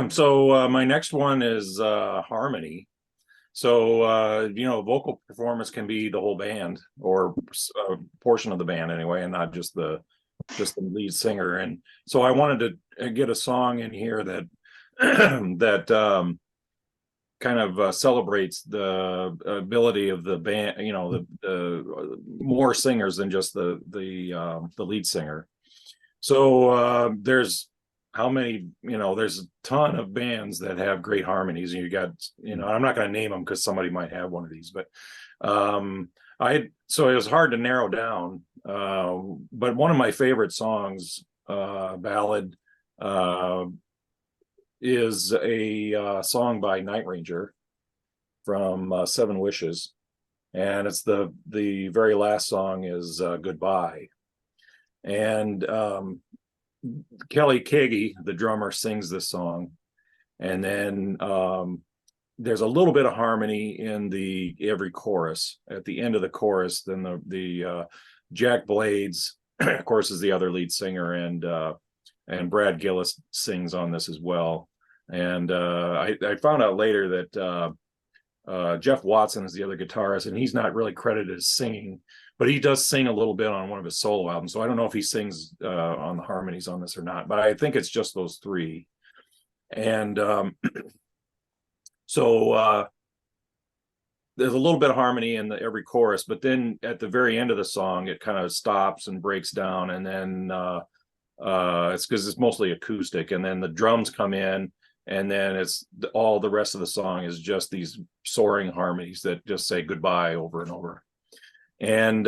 So my next one is harmony. So vocal performance can be the whole band or a portion of the band anyway, and not just the lead singer. And so I wanted to get a song in here that that kind of celebrates the ability of the band. The more singers than just the lead singer. So there's how many, there's a ton of bands that have great harmonies, and you got, I'm not going to name them because somebody might have one of these, but so it was hard to narrow down. But one of my favorite songs, ballad, is a song by Night Ranger from Seven Wishes, and it's the very last song is Goodbye. And Kelly Keagy, the drummer, sings this song, and then there's a little bit of harmony in every chorus. At the end of the chorus, then the Jack Blades, of course, is the other lead singer, and Brad Gillis sings on this as well. And I found out later that Jeff Watson is the other guitarist, and he's not really credited as singing, but he does sing a little bit on one of his solo albums. So I don't know if he sings on the harmonies on this or not, but I think it's just those three. And so there's a little bit of harmony in every chorus, but then at the very end of the song, it kind of stops and breaks down. And then it's because it's mostly acoustic. And then the drums come in, and then it's all the rest of the song is just these soaring harmonies that just say goodbye over and over. And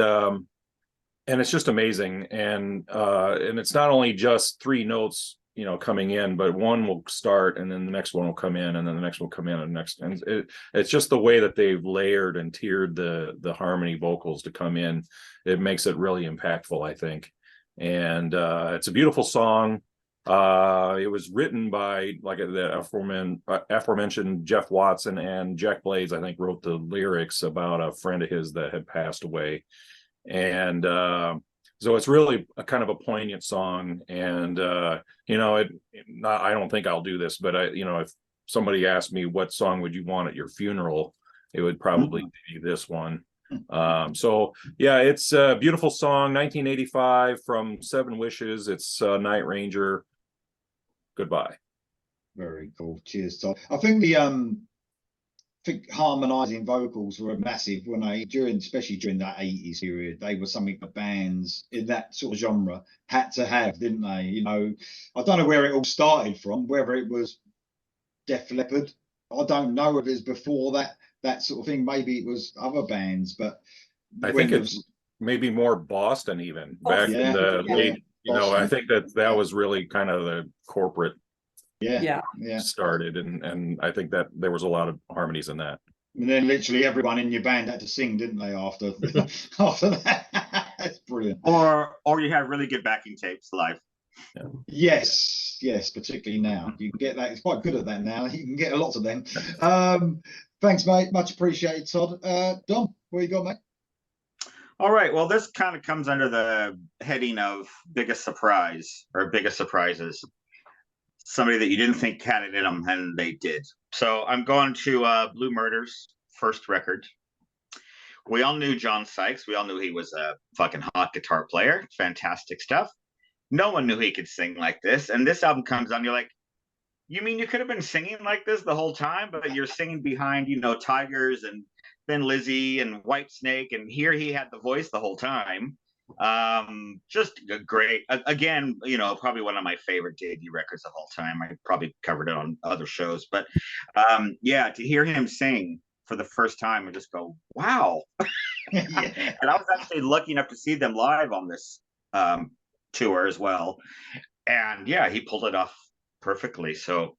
it's just amazing. And it's not only just three notes, coming in, but one will start, and then the next one will come in, and then the next one will come in, and the next. And it's just the way that they've layered and tiered the harmony vocals to come in. It makes it really impactful, I think. And it's a beautiful song. It was written by, like, the aforementioned Jeff Watson, and Jack Blades, I think, wrote the lyrics about a friend of his that had passed away. And so it's really a kind of a poignant song. And I don't think I'll do this, but if somebody asked me what song would you want at your funeral, it would probably be this one. So yeah, it's a beautiful song, 1985 from Seven Wishes. It's Night Ranger. Goodbye. Very cool. Cheers, Todd. I think harmonizing vocals were massive when especially during that 80s period. They were something the bands in that sort of genre had to have, didn't they? I don't know where it all started from, whether it was Def Leppard. I don't know if it was before that sort of thing. Maybe it was other bands, but I think it's maybe more Boston even back in the late. I think that was really kind of the corporate started, and I think that there was a lot of harmonies in that. And then literally everyone in your band had to sing, didn't they, after that? That's brilliant. Or you had really good backing tapes live. Yeah. Yes, particularly now. You can get that. It's quite good at that now. You can get a lot of them. Thanks, mate. Much appreciated, Todd. Dom, what you got, mate? All right. Well, this kind of comes under the heading of biggest surprise or biggest surprises. Somebody that you didn't think had it in them, and they did. So I'm going to Blue Murder's first record. We all knew John Sykes. We all knew he was a fucking hot guitar player. Fantastic stuff. No one knew he could sing like this. And this album comes on, you're like, you mean you could have been singing like this the whole time, but you're singing behind, Tigers and Thin Lizzy and Whitesnake, and here he had the voice the whole time. Just great. Again, probably one of my favorite debut records of all time. I probably covered it on other shows, but to hear him sing for the first time and just go, wow. And I was actually lucky enough to see them live on this tour as well, and he pulled it off perfectly. So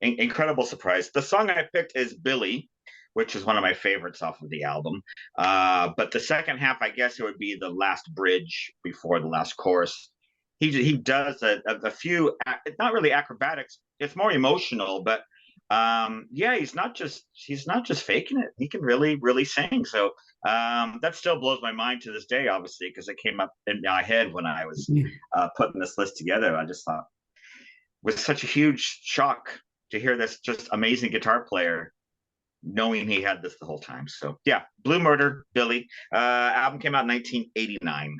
incredible surprise. The song I picked is Billy, which is one of my favorites off of the album. But the second half, I guess it would be the last bridge before the last chorus. He does a few, not really acrobatics. It's more emotional, but he's not just faking it. He can really, really sing. So that still blows my mind to this day, obviously, because it came up in my head when I was putting this list together. I just thought, was such a huge shock to hear this just amazing guitar player, knowing he had this the whole time. So yeah, Blue Murder, Billy. Album came out in 1989.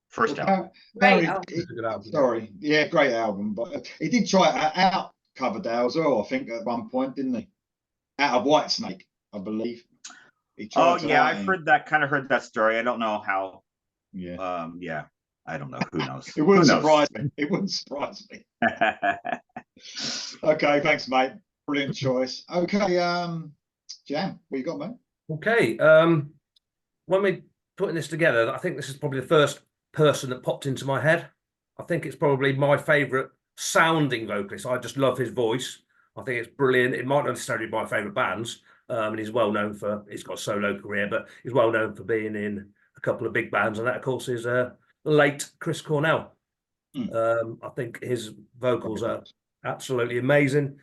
First album. Apparently, It's a good album. sorry, yeah, great album. But he did try out Coverdale as well, I think, at one point, didn't he? Out of Whitesnake, I believe. He Oh tried to yeah, out I've him. heard that story. I don't know how. Yeah. Yeah, I don't know. Who knows? It wouldn't Who knows? surprise me. It wouldn't surprise me. Okay, thanks, mate. Brilliant choice. Okay, Jam, what you got, mate? Okay. When we're putting this together, I think this is probably the first person that popped into my head. I think it's probably my favourite sounding vocalist. I just love his voice. I think it's brilliant. It might not necessarily be my favourite bands, and he's well known for, he's got a solo career, but he's well known for being in a couple of big bands, and that, of course, is late Chris Cornell. I think his vocals are absolutely amazing.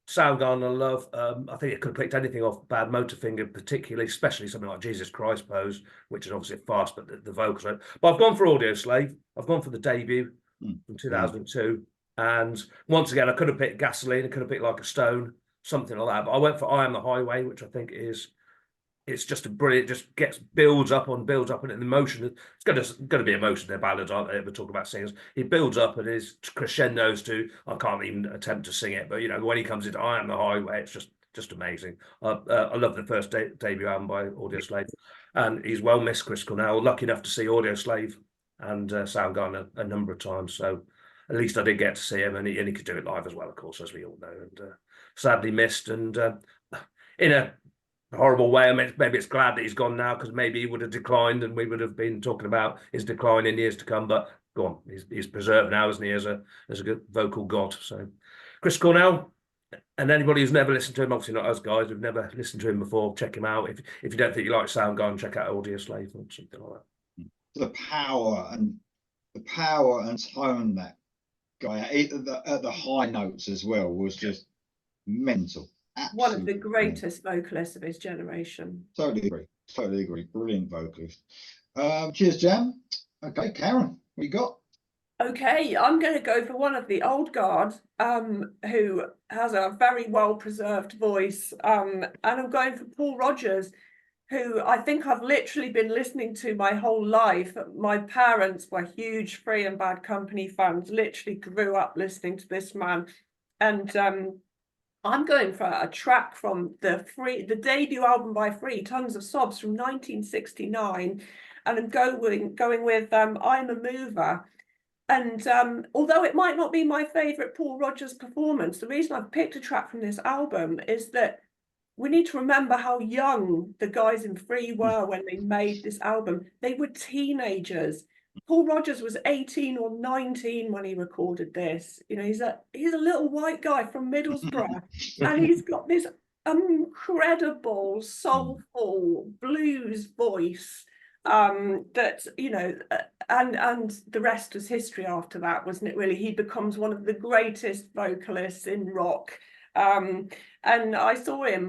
Soundgarden I love. I think it could have picked anything off Bad Motorfinger, particularly, especially something like Jesus Christ Pose, which is obviously fast, but the vocals are. But I've gone for Audio Slave. I've gone for the debut from 2002. And once again, I could have picked Gasoline. I could have picked Like a Stone, something like that. But I went for I Am the Highway, which I think is, it's just a brilliant, just builds up and the emotion. It's going to be emotion. They're ballads, aren't they? We're talking about singers. He builds up and his crescendos to, I can't even attempt to sing it, but you know, when he comes into I Am the Highway, it's just amazing. I love the first debut album by Audio Slave, and he's well missed, Chris Cornell. Lucky enough to see Audio Slave and Soundgarden a number of times, so at least I did get to see him, and he could do it live as well, of course, as we all know. And sadly missed, and in a horrible way. I mean, maybe it's glad that he's gone now, because maybe he would have declined and we would have been talking about his decline in years to come. But go on, he's preserved now, isn't he, as a good vocal god. So Chris Cornell, and anybody who's never listened to him, obviously not us guys who've never listened to him before, check him out. If you don't think you like Soundgarden, check out Audio Slave or something like that. The power and tone that guy at the high notes as well was just mental. Absolutely. One of the greatest vocalists of his generation. Totally agree. Brilliant vocalist. Cheers, Jam. Okay, Karen, what you got? Okay, I'm going to go for one of the old guard, who has a very well preserved voice, and I'm going for Paul Rodgers, who I think I've literally been listening to my whole life. My parents were huge Free and Bad Company fans, literally grew up listening to this man, and I'm going for a track from the debut album by Free, Tons of Sobs, from 1969, and I'm going with I'm a Mover. And although it might not be my favourite Paul Rodgers performance, the reason I've picked a track from this album is that we need to remember how young the guys in Free were when they made this album. They were teenagers. Paul Rodgers was 18 or 19 when he recorded this. You know, he's a little white guy from Middlesbrough, and he's got this incredible soulful blues voice that, you know, and the rest was history after that, wasn't it, really? He becomes one of the greatest vocalists in rock. And I saw him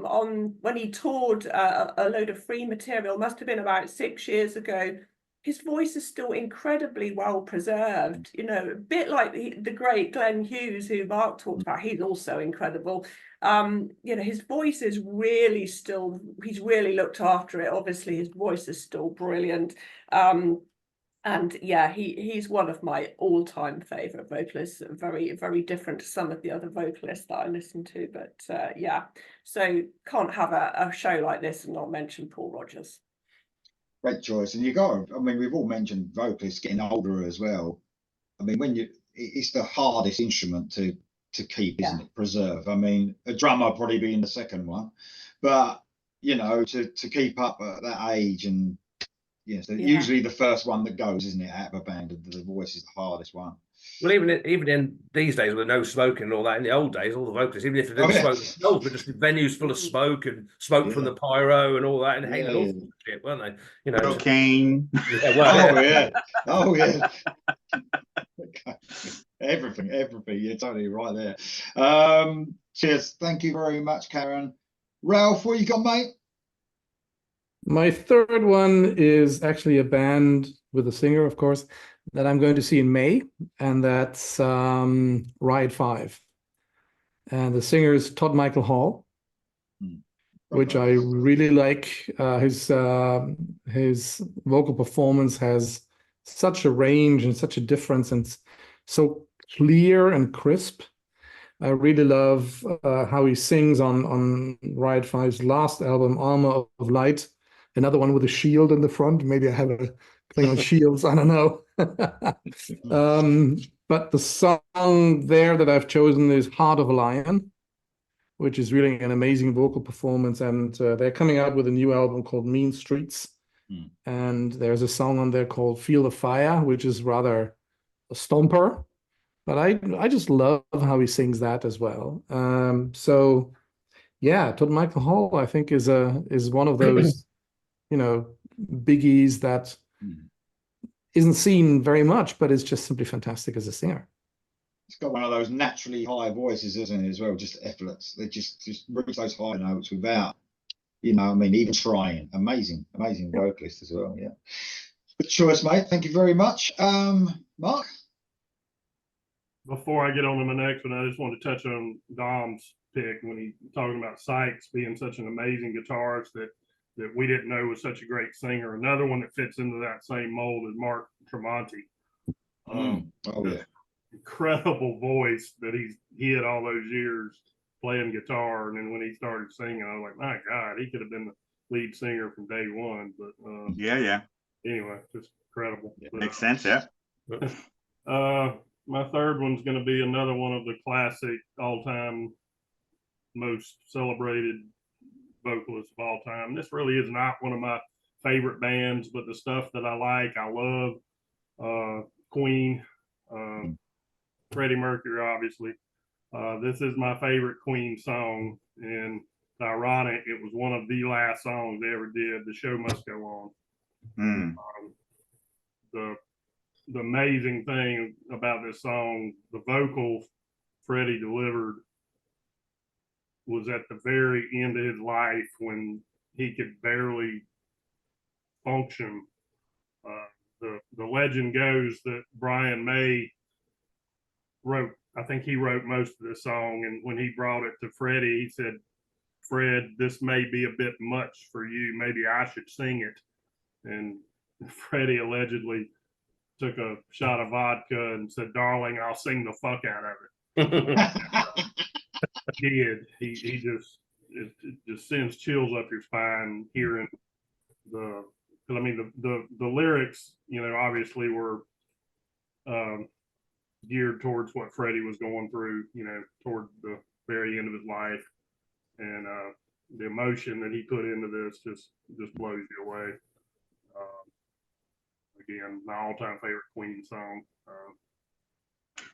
when he toured a load of Free material, must have been about 6 years ago. His voice is still incredibly well preserved, you know, a bit like the great Glenn Hughes, who Mark talked about. He's also incredible. You know, his voice is really still, he's really looked after it. Obviously, his voice is still brilliant. And yeah, he's one of my all-time favorite vocalists. Very, very different to some of the other vocalists that I listen to. But yeah, so can't have a show like this and not mention Paul Rodgers. Great choice. And I mean, we've all mentioned vocalists getting older as well. I mean, it's the hardest instrument to keep, isn't it? Preserve. I mean, a drummer probably being the second one, but you know, to keep up at that age, and usually the first one that goes, isn't it, out of a band? The voice is the hardest one. Well, even in these days with no smoking and all that, in the old days, all the vocalists, even if they didn't smoke themselves, but just venues full of smoke and smoke from the pyro and all that, and hanging all sorts of shit, weren't they? You know, cocaine. Yeah, well, oh yeah. Everything. You're totally right there. Cheers. Thank you very much, Karen. Ralph, what you got, mate? My third one is actually a band with a singer, of course, that I'm going to see in May, and that's Ride 5. And the singer is Todd Michael Hall, which I really like. His vocal performance has such a range and such a difference, and so clear and crisp. I really love how he sings on Ride 5's last album, Armor of Light, another one with a shield in the front. Maybe I have a thing on shields, I don't know. But the song there that I've chosen is Heart of a Lion, which is really an amazing vocal performance. And they're coming out with a new album called Mean Streets. And there's a song on there called Feel the Fire, which is rather a stomper. But I just love how he sings that as well. So yeah, Todd Michael Hall, I think, is one of those, biggies that isn't seen very much, but is just simply fantastic as a singer. It's got one of those naturally high voices, isn't it, as well? Just effortless. They just reach those high notes without, even trying. Amazing vocalist as well. Yeah. Good choice, mate. Thank you very much. Mark? Before I get on to my next one, I just want to touch on Dom's pick when he talking about Sykes being such an amazing guitarist that we didn't know was such a great singer. Another one that fits into that same mold is Mark Tremonti. Oh yeah, incredible voice that he had all those years playing guitar, and then when he started singing, I was like, my God, he could have been the lead singer from day one. But yeah. Anyway, just incredible. Makes sense, yeah. My third one's going to be another one of the classic, all-time, most celebrated vocalists of all time. This really is not one of my favorite bands, but the stuff that I like, I love. Queen, Freddie Mercury, obviously. This is my favorite Queen song, and it's ironic, it was one of the last songs they ever did. The Show Must Go On. The amazing thing about this song, the vocal Freddie delivered was at the very end of his life when he could barely function. The legend goes that Brian May wrote, I think he wrote most of the song, and when he brought it to Freddie, he said, Fred, this may be a bit much for you. Maybe I should sing it. And Freddie allegedly took a shot of vodka and said, darling, I'll sing the fuck out of it. He did. He just, it just sends chills up your spine hearing the lyrics, obviously were geared towards what Freddie was going through, toward the very end of his life. And the emotion that he put into this just blows you away. Again, my all-time favorite Queen song.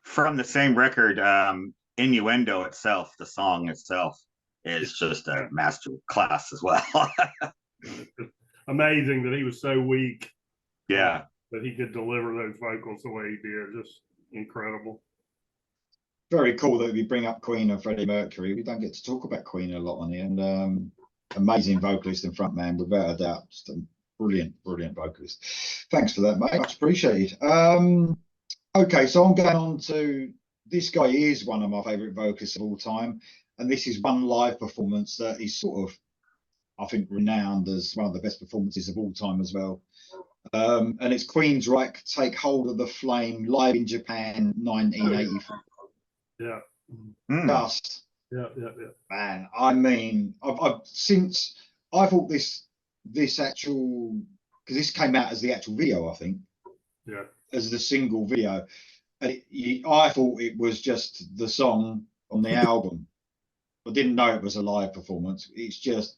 From the same record, Innuendo itself, the song itself, is just a master class as well. Amazing that he was so weak. Yeah. That he could deliver those vocals the way he did. Just incredible. Very cool that we bring up Queen and Freddie Mercury. We don't get to talk about Queen a lot on here, and amazing vocalist and frontman, without a doubt. Just a brilliant vocalist. Thanks for that, mate. Much appreciated. Okay, so I'm going on to this guy. Is one of my favorite vocalists of all time, and this is one live performance that is sort of, I think, renowned as one of the best performances of all time as well. And it's Queensryche, Take Hold of the Flame, live in Japan, 1984. Yeah. Just, man, I mean, I've since, I thought this actual, because this came out as the actual video, I think. Yeah. As the single video. And I thought it was just the song on the album. I didn't know it was a live performance. It's just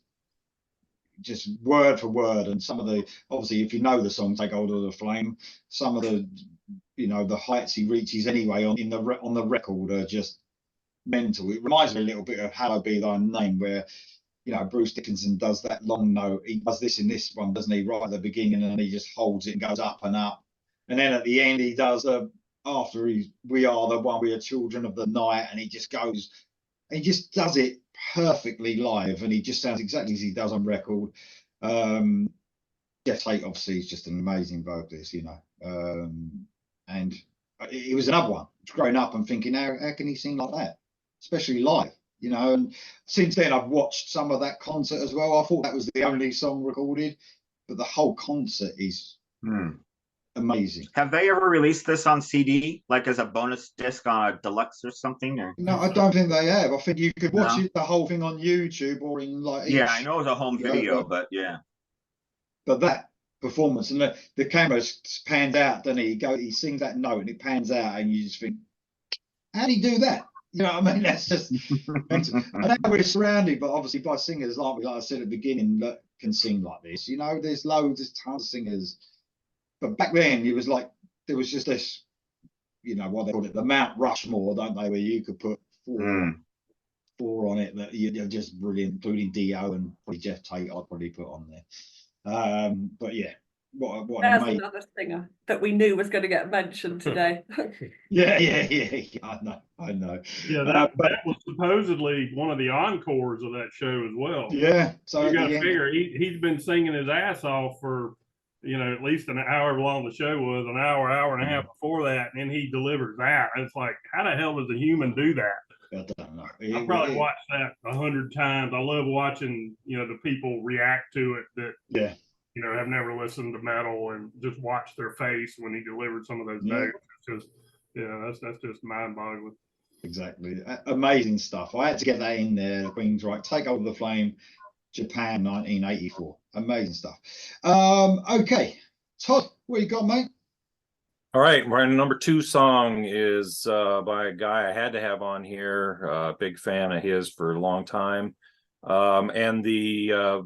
word for word, and some of the, obviously, if you know the song Take Hold of the Flame, some of the, the heights he reaches anyway on the record are just mental. It reminds me a little bit of Hallowed Be Thy Name, where Bruce Dickinson does that long note. He does this in this one, doesn't he, right at the beginning, and he just holds it and goes up and up, and then at the end he does after we are the one, we are children of the night, and he just goes, he just does it perfectly live, and he just sounds exactly as he does on record. Jeff Tate obviously is just an amazing vocalist, And it was another one. Growing up and thinking, how can he sing like that, especially live? You know, and since then I've watched some of that concert as well. I thought that was the only song recorded, but the whole concert is amazing. Have they ever released this on CD, like as a bonus disc on a deluxe or something? Or No, I don't think they have. I think you could watch it, the whole thing on YouTube or in like yeah, I know it was a home video, but yeah. But that performance, and the camera pans out, doesn't it? He sings that note and it pans out, and you just think, how did he do that? You know what I mean? That's just, and now we're surrounded, but obviously by singers like I said at the beginning, that can sing like this. You know, there's tons of singers. But back then, it was like, there was just this, you know, what they call it, the Mount Rushmore, don't they, where you could put four on it that you're just brilliant, including Dio and probably Jeff Tate, I'd probably put on there. But yeah, what There's another singer that we knew was going to get mentioned today. yeah, I know. Yeah, that was supposedly one of the encores of that show as well. Yeah, so you got to figure he's been singing his ass off for, you know, at least an hour long the show was, an hour and a half before that, and then he delivers that. And it's like, how the hell does a human do that? I don't know. I probably watched that 100 times. I love watching, you know, the people react to it that you know, have never listened to metal, and just watch their face when he delivered some of those notes. It's just, yeah, that's just mind-boggling. Exactly, amazing stuff. I had to get that in there. Queen's right, Take Over the Flame, Japan, 1984. Amazing stuff. Okay, Todd, what you got, mate? All right, my number 2 song is by a guy I had to have on here. Big fan of his for a long time. And the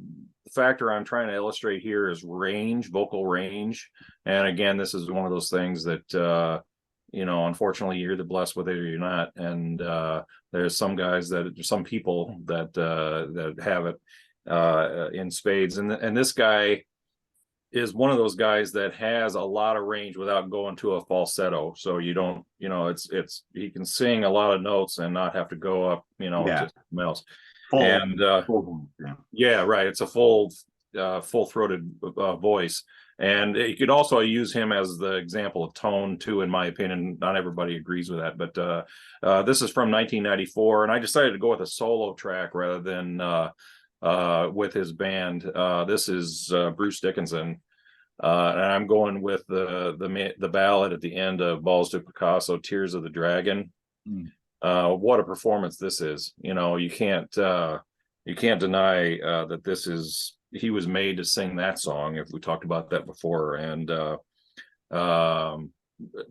factor I'm trying to illustrate here is range, vocal range. And again, this is one of those things that, you know, unfortunately you're either blessed with it or you're not. And there's some people that have it in spades. And this guy is one of those guys that has a lot of range without going to a falsetto. So you don't, you know, he can sing a lot of notes and not have to go up, you know, to something else. Yeah, right. It's a full-throated voice. And you could also use him as the example of tone too, in my opinion. Not everybody agrees with that, but this is from 1994, and I decided to go with a solo track rather than with his band. This is Bruce Dickinson, and I'm going with the ballad at the end of Balls to Picasso, Tears of the Dragon. What a performance this is. You know, you can't deny that he was made to sing that song, if we talked about that before. And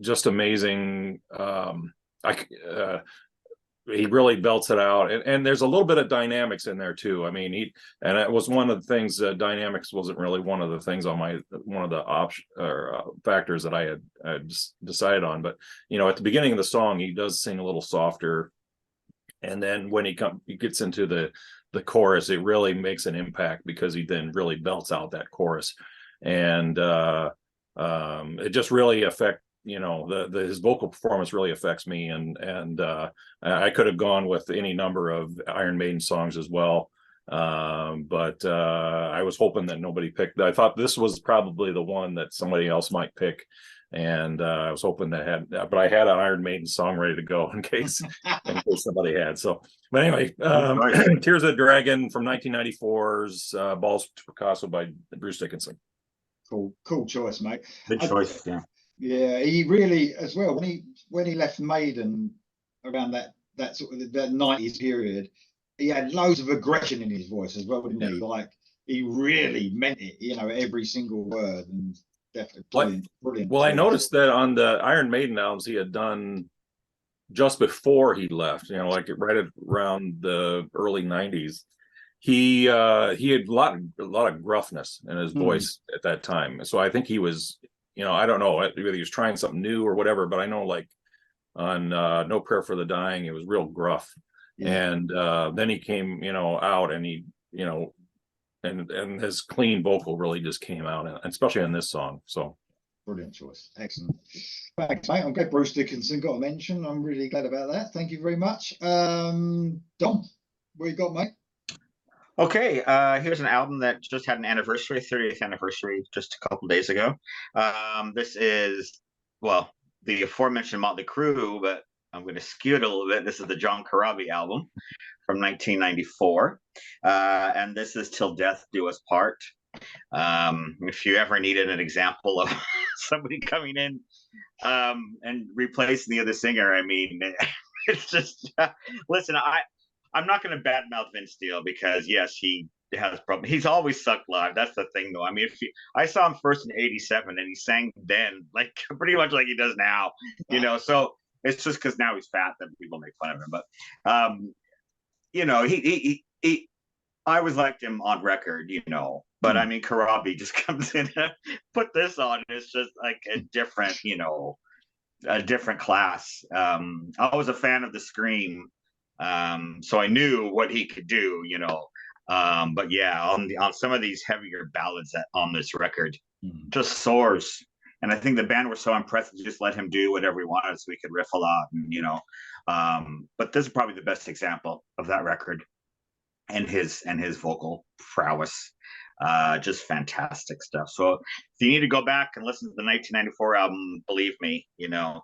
just amazing. He really belts it out, and there's a little bit of dynamics in there too. I mean, and it was one of the things. Dynamics wasn't really one of the things on one of the factors that I had decided on. But you know, at the beginning of the song, he does sing a little softer, and then when he gets into the chorus, it really makes an impact because he then really belts out that chorus, and it just really affects. You know, his vocal performance really affects me, and I could have gone with any number of Iron Maiden songs as well, but I was hoping that nobody picked. I thought this was probably the one that somebody else might pick, and I was hoping but I had an Iron Maiden song ready to go in case somebody had. So, but anyway, Tears of the Dragon from 1994's Balls to Picasso by Bruce Dickinson. Cool choice, mate. Good choice. Yeah, he really, as well, when he left Maiden around that sort of that 90s period, he had loads of aggression in his voice as well, didn't he? Like, he really meant it, you know, every single word, and definitely brilliant. Well, I noticed that on the Iron Maiden albums he had done just before he left, you know, like right around the early 90s, he had a lot of gruffness in his voice at that time. So I think he was, you know, I don't know whether he was trying something new or whatever, but I know like on No Prayer for the Dying, it was real gruff. And then he came, you know, out, and he, you know, and his clean vocal really just came out, especially on this song. So brilliant choice. Excellent. Thanks, mate. I'm glad Bruce Dickinson got a mention. I'm really glad about that. Thank you very much. Dom, what you got, mate? Okay, here's an album that just had an anniversary, 30th anniversary, just a couple days ago. This is, well, the aforementioned Motley Crue, but I'm going to skew it a little bit. This is the John Corabi album from 1994, and this is Till Death Do Us Part. If you ever needed an example of somebody coming in and replacing the other singer, I mean, it's just listen. I'm not going to badmouth Vince Steele because yes, he has problems. He's always sucked live. That's the thing, though. I mean, I saw him first in '87, and he sang then like pretty much like he does now, you know. So it's just because now he's fat that people make fun of him. But you know, he I always liked him on record, you know. But I mean, Corabi just comes in and put this on. It's just like a different, you know, a different class. I was a fan of the Scream, so I knew what he could do, you know. But yeah, on some of these heavier ballads on this record, just soars. And I think the band were so impressed to just let him do whatever he wanted, so we could riff a lot, and, you know. But this is probably the best example of that record, and his vocal prowess. Just fantastic stuff. So if you need to go back and listen to the 1994 album, believe me, you know,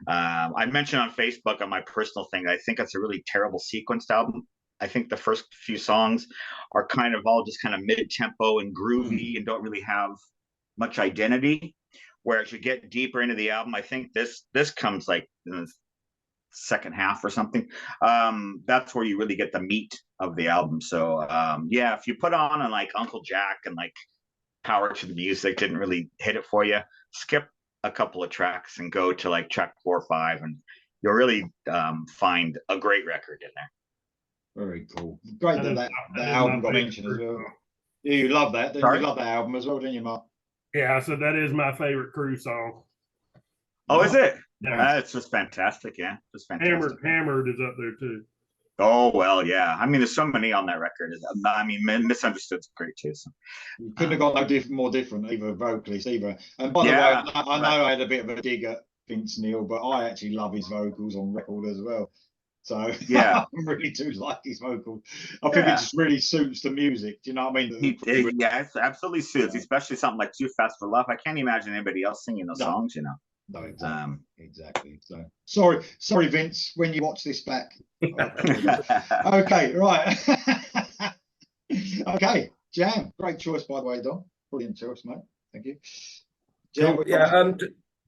I mentioned on Facebook on my personal thing, I think it's a really terrible sequenced album. I think the first few songs are kind of all just kind of mid-tempo and groovy and don't really have much identity. Whereas you get deeper into the album, I think this comes like in the second half or something. That's where you really get the meat of the album. So yeah, if you put on like Uncle Jack and like Power to the Music didn't really hit it for you, skip a couple of tracks and go to like track 4 or 5, and you'll really find a great record in there. Very cool. Great that album got mentioned as well. Yeah, you love that. You love that album as well, didn't you, Mark? Yeah, so that is my favorite Crue song. Oh, is it? Yeah. It's just fantastic. Yeah, just fantastic. Hammered is up there too. Oh well, yeah. I mean, there's so many on that record. I mean, Misunderstood's great too. So. You couldn't have got no more different either vocalist either. And by the way, I know I had a bit of a dig at Vince Neil, but I actually love his vocals on record as well. So yeah, I really do like his vocals. I think it just really suits the music. Do you know what I mean? Yeah, it absolutely suits, especially something like Too Fast for Love. I can't imagine anybody else singing those songs, you know. No, exactly. So sorry, Vince, when you watch this back. Okay, right. Okay, Jam. Great choice, by the way, Don. Brilliant choice, mate. Thank you. Jam, cool. Yeah,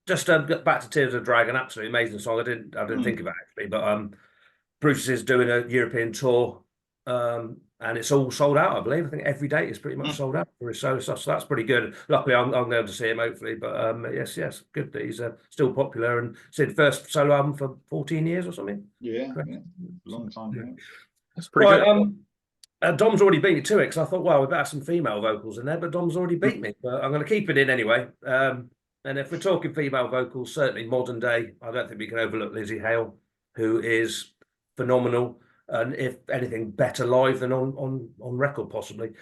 just back to Tears of the Dragon. Absolutely amazing song. I didn't think of it actually, but Bruce is doing a European tour, and it's all sold out, I believe. I think every date is pretty much sold out for his solo stuff, so that's pretty good. Luckily, I'm going to see him, hopefully. But yes, good that he's still popular, and it's his first solo album for 14 years or something. Yeah, long time. Yeah. That's pretty good. Dom's already beat me to it, because I thought, well, we better have some female vocals in there, but Dom's already beat me. But I'm going to keep it in anyway. And if we're talking female vocals, certainly modern day, I don't think we can overlook Lizzie Hale, who is phenomenal, and if anything, better live than on record, possibly.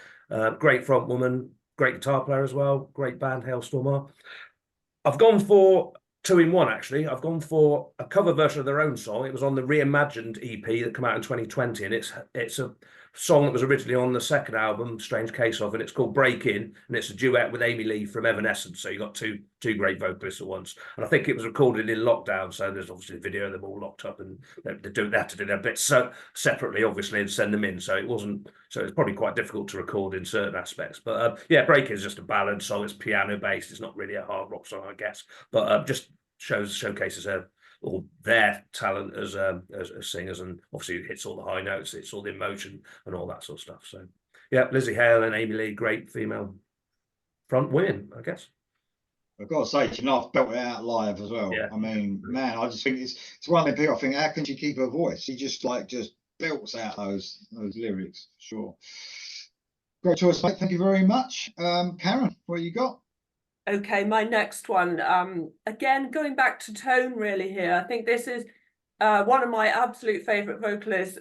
Great front woman, great guitar player as well, great band, Hailstorm. I've gone for 2-in-1, actually. I've gone for a cover version of their own song. It was on the Reimagined EP that came out in 2020, and it's a song that was originally on the second album, Strange Case of, and it's called Break In, and it's a duet with Amy Lee from Evanescence. So you got two great vocalists at once, and I think it was recorded in lockdown. So there's obviously a video of them all locked up, and they have to do their bits separately, obviously, and send them in. So it's probably quite difficult to record in certain aspects. But yeah, Break In is just a ballad song. It's piano based. It's not really a hard rock song, I guess, but just showcases all their talent as singers, and obviously it hits all the high notes, it's all the emotion and all that sort of stuff. So yeah, Lizzie Hale and Amy Lee, great female front women, I guess. I've got to say, you know, I've felt it out live as well. Yeah. I mean, man, I just think it's one of the people. I think, how can she keep her voice? She just belts out those lyrics. Sure. Great choice, mate. Thank you very much. Karen, what you got? Okay, my next one. Again, going back to tone really here. I think this is one of my absolute favourite vocalists.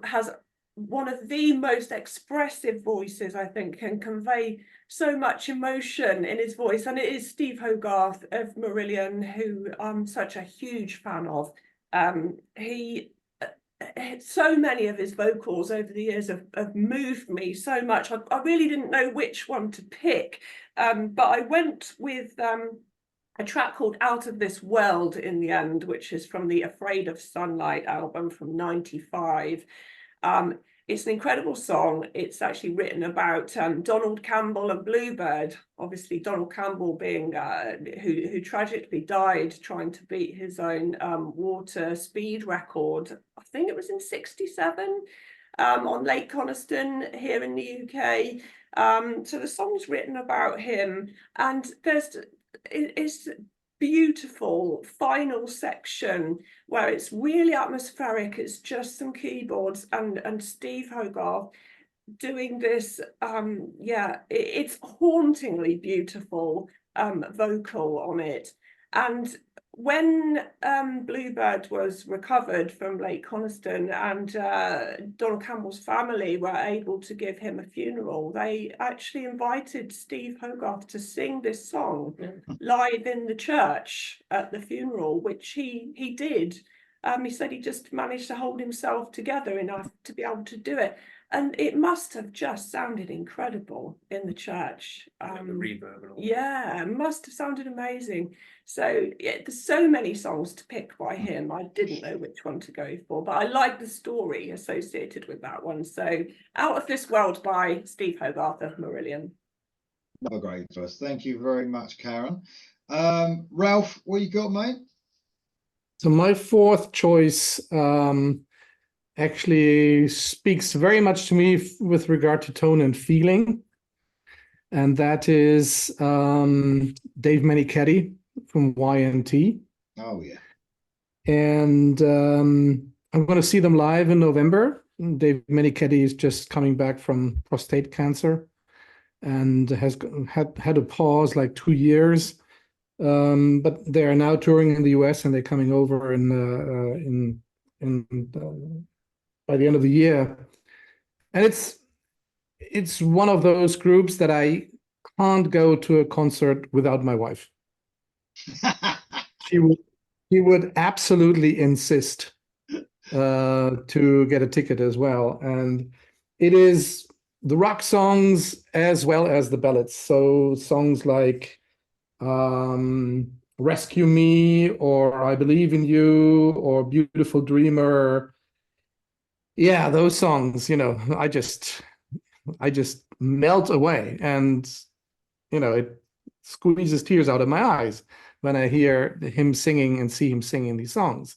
Has one of the most expressive voices, I think, can convey so much emotion in his voice. And it is Steve Hogarth of Marillion, who I'm such a huge fan of. So many of his vocals over the years have moved me so much. I really didn't know which one to pick, but I went with a track called Out of This World in the end, which is from the Afraid of Sunlight album from '95. It's an incredible song. It's actually written about Donald Campbell and Bluebird. Obviously, Donald Campbell being who tragically died trying to beat his own water speed record. I think it was in '67 on Lake Coniston here in the UK. So the song's written about him, and it's beautiful final section where it's really atmospheric. It's just some keyboards and Steve Hogarth doing this it's hauntingly beautiful vocal on it. And when Bluebird was recovered from Lake Coniston and Donald Campbell's family were able to give him a funeral, they actually invited Steve Hogarth to sing this song live in the church at the funeral, which he did. He said he just managed to hold himself together enough to be able to do it. And it must have just sounded incredible in the church. The reverb and all. Yeah, it must have sounded amazing. So yeah, there's so many songs to pick by him. I didn't know which one to go for, but I like the story associated with that one. So Out of This World by Steve Hogarth of Marillion. Another great choice. Thank you very much, Karen. Ralph, what you got, mate? So my fourth choice actually speaks very much to me with regard to tone and feeling. And that is Dave Meniketti from Y&T. Oh, yeah. And I'm going to see them live in November. Dave Meniketti is just coming back from prostate cancer and has had a pause like 2 years. But they are now touring in the US and they're coming over in by the end of the year. And it's one of those groups that I can't go to a concert without my wife. She would absolutely insist to get a ticket as well. And it is the rock songs as well as the ballads. So songs like Rescue Me or I Believe in You or Beautiful Dreamer. Yeah, those songs, I just melt away, and it squeezes tears out of my eyes when I hear him singing and see him singing these songs.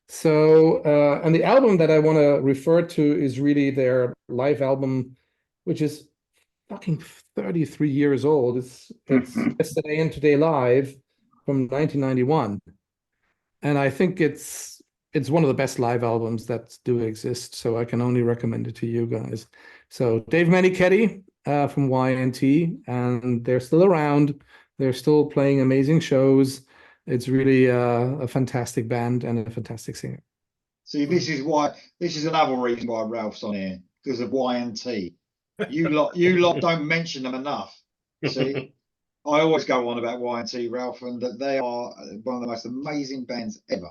So, and the album that I want to refer to is really their live album, which is fucking 33 years old. It's Yesterday and Today Live from 1991, and I think it's one of the best live albums that do exist. So I can only recommend it to you guys. So Dave Meniketti from Y&T, and they're still around. They're still playing amazing shows. It's really a fantastic band and a fantastic singer. See, this is another reason why Ralph's on here, because of Y&T. You lot don't mention them enough. See, I always go on about Y&T, Ralph, and that they are one of the most amazing bands ever.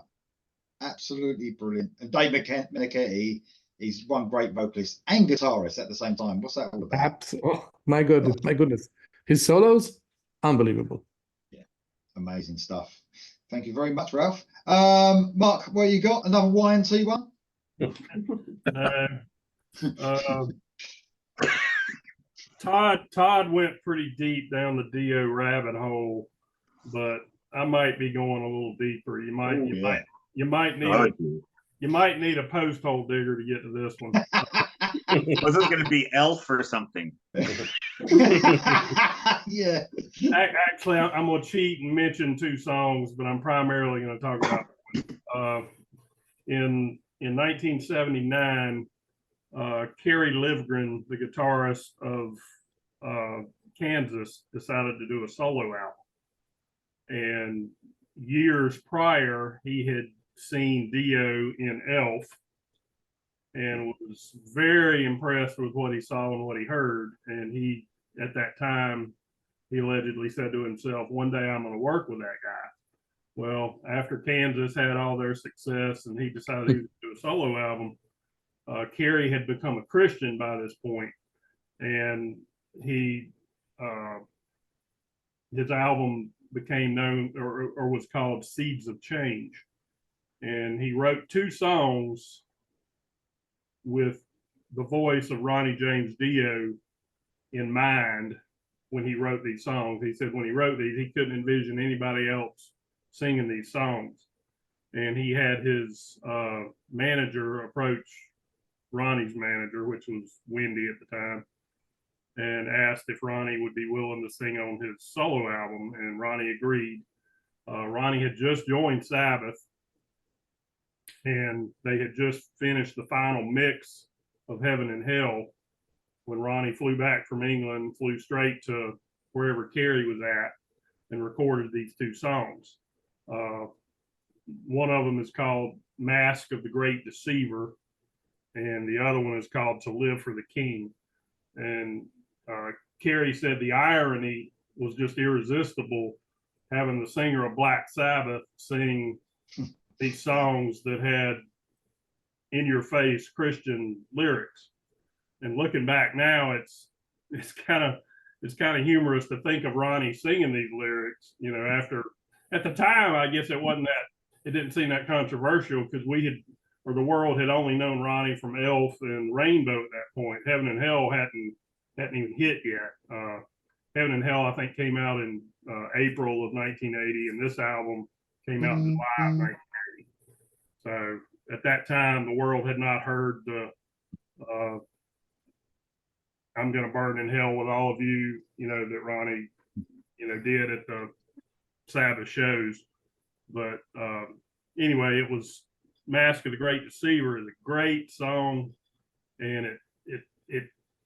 Absolutely brilliant. And Dave Meniketti, he's one great vocalist and guitarist at the same time. What's that all about? Oh, my goodness. His solos, unbelievable. Yeah, amazing stuff. Thank you very much, Ralph. Mark, what you got? Another Y&T one? Todd went pretty deep down the Dio rabbit hole, but I might be going a little deeper. You might need a post hole digger to get to this one. Was this going to be Elf or something? Yeah. Actually, I'm going to cheat and mention two songs, but I'm primarily going to talk about in 1979. Kerry Livgren, the guitarist of Kansas, decided to do a solo album. And years prior, he had seen Dio in Elf and was very impressed with what he saw and what he heard. And he, at that time, he allegedly said to himself, one day I'm going to work with that guy. Well, after Kansas had all their success and he decided he was going to do a solo album, Kerry had become a Christian by this point, and his album became known or was called Seeds of Change. And he wrote 2 songs with the voice of Ronnie James Dio in mind when he wrote these songs. He said when he wrote these, he couldn't envision anybody else singing these songs. And he had his manager approach Ronnie's manager, which was Wendy at the time, and asked if Ronnie would be willing to sing on his solo album, and Ronnie agreed. Ronnie had just joined Sabbath, and they had just finished the final mix of Heaven and Hell when Ronnie flew back from England, flew straight to wherever Carrie was at, and recorded these 2 songs. One of them is called Mask of the Great Deceiver, and the other one is called To Live for the King. And Carrie said the irony was just irresistible, having the singer of Black Sabbath sing these songs that had in your face Christian lyrics. And looking back now, it's kind of humorous to think of Ronnie singing these lyrics, you know, after, at the time, I guess it didn't seem that controversial because the world had only known Ronnie from Elf and Rainbow at that point. Heaven and Hell hadn't even hit yet. Heaven and Hell, I think, came out in April of 1980, and this album came out in July of 1980. So at that time, the world had not heard the I'm Gonna Burn in Hell with All of You, you know, that Ronnie, you know, did at the Sabbath shows. But anyway, it was Mask of the Great Deceiver is a great song, and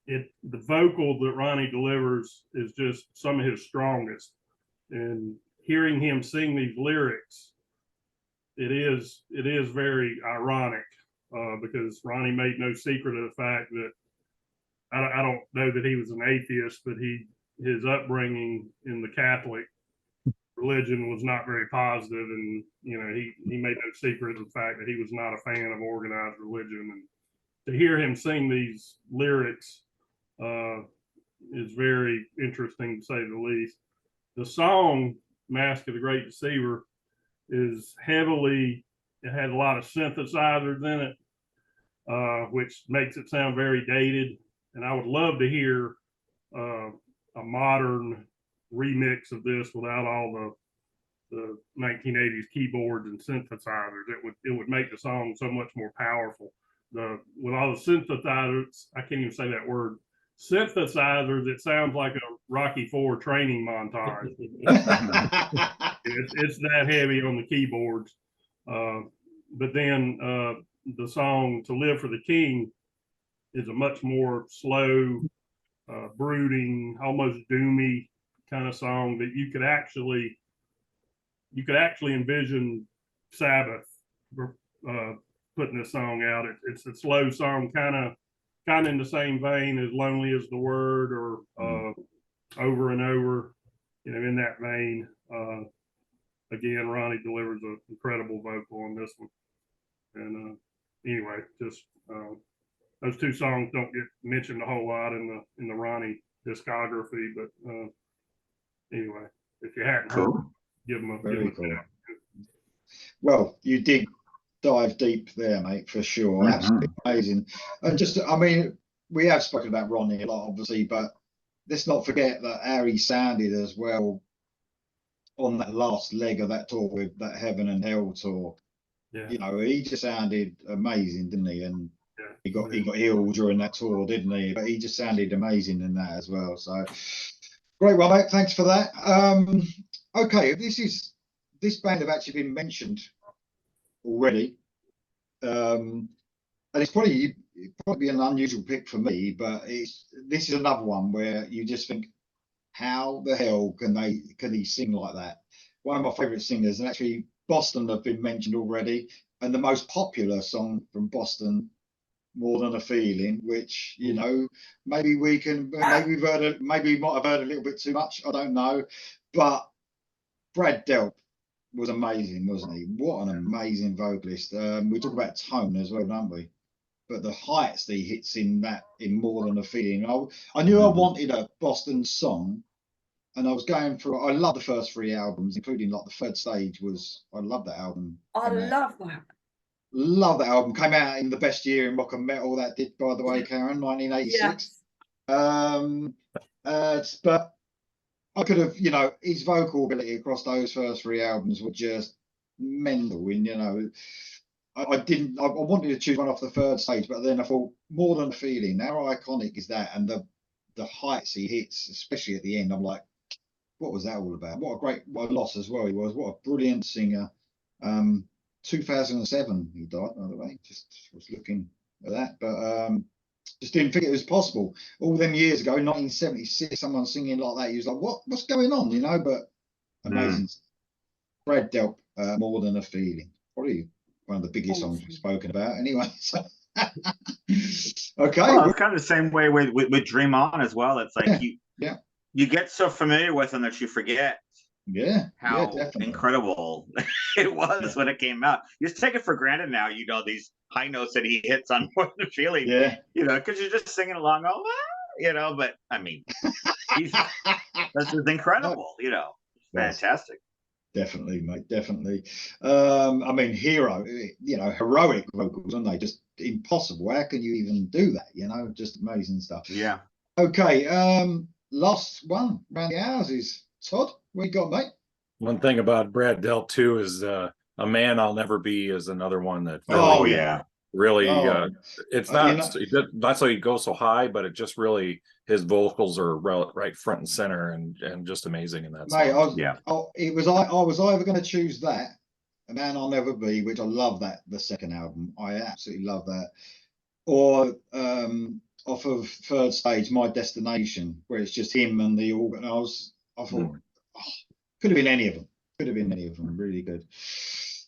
the vocal that Ronnie delivers is just some of his strongest. And hearing him sing these lyrics, it is very ironic because Ronnie made no secret of the fact that I don't know that he was an atheist, but his upbringing in the Catholic religion was not very positive, and you know he made no secret of the fact that he was not a fan of organized religion. And to hear him sing these lyrics is very interesting, to say the least. The song Mask of the Great Deceiver is it had a lot of synthesizers in it, which makes it sound very dated. And I would love to hear a modern remix of this without all the 1980s keyboards and synthesizers. It would make the song so much more powerful. With all the synthesizers, I can't even say that word. Synthesizers, it sounds like a Rocky IV training montage. It's that heavy on the keyboards. But then the song To Live for the King is a much more slow, brooding, almost doomy kind of song that you could actually envision Sabbath putting this song out. It's a slow song, kind of in the same vein as Lonely Is the Word or Over and Over, you know, in that vein. Again, Ronnie delivers an incredible vocal on this one. And anyway, just those 2 songs don't get mentioned a whole lot in the Ronnie discography, but anyway, if you hadn't heard, give them a cool. Well, you did dive deep there, mate, for sure. Absolutely amazing. And just, I mean, we have spoken about Ronnie a lot, obviously, but let's not forget that how he sounded as well on that last leg of that tour with that Heaven and Hell tour. Yeah. You know, he just sounded amazing, didn't he? And yeah. he got ill during that tour, didn't he? But he just sounded amazing in that as well. So great one, mate. Thanks for that. Okay, this band have actually been mentioned already. And it's probably an unusual pick for me, but this is another one where you just think, how the hell can he sing like that? One of my favorite singers, and actually Boston have been mentioned already, and the most popular song from Boston, More Than a Feeling, which, you know, maybe we might have heard a little bit too much, I don't know, but Brad Delp was amazing, wasn't he? What an amazing vocalist. We talk about tone as well, don't we? But the heights that he hits in More Than a Feeling. I knew I wanted a Boston song and I was going through. I love the first 3 albums, including like the Third Stage. I love that album. I love that. Love that album. Came out in the best year in rock and metal. That did, by the way, Karen, 1986. Yes. But I could have, his vocal ability across those first 3 albums were just mental. And I didn't. I wanted to choose one off the Third Stage, but then I thought, More Than a Feeling. How iconic is that? And the heights he hits, especially at the end. I'm like, what was that all about? What a loss as well he was. What a brilliant singer. 2007 he died, by the way. Just was looking at that, but just didn't think it was possible. All them years ago, 1976, someone singing like that, he was like, what's going on? But amazing. Brad Delp, More Than a Feeling, probably one of the biggest songs we've spoken about anyway. So okay. Well, it's kind of the same way with Dream On as well. It's like you get so familiar with them that you forget how incredible it was when it came out. You just take it for granted now, these high notes that he hits on More Than a Feeling, because you're just singing along, but I mean, this is incredible, fantastic. Definitely, mate, definitely. I mean, heroic vocals, aren't they? Just impossible. How can you even do that? Just amazing stuff. Yeah. Okay, last one around the hours is Todd. What you got, mate? One thing about Brad Delp too is A Man I'll Never Be is another one that really it's not so he goes so high, but it just really, his vocals are right front and center and just amazing in that mate, song. I was either going to choose that, A Man I'll Never Be, which I love that, the second album, I absolutely love that, or off of Third Stage, My Destination, where it's just him and the organ. I thought could have been any of them. Really good.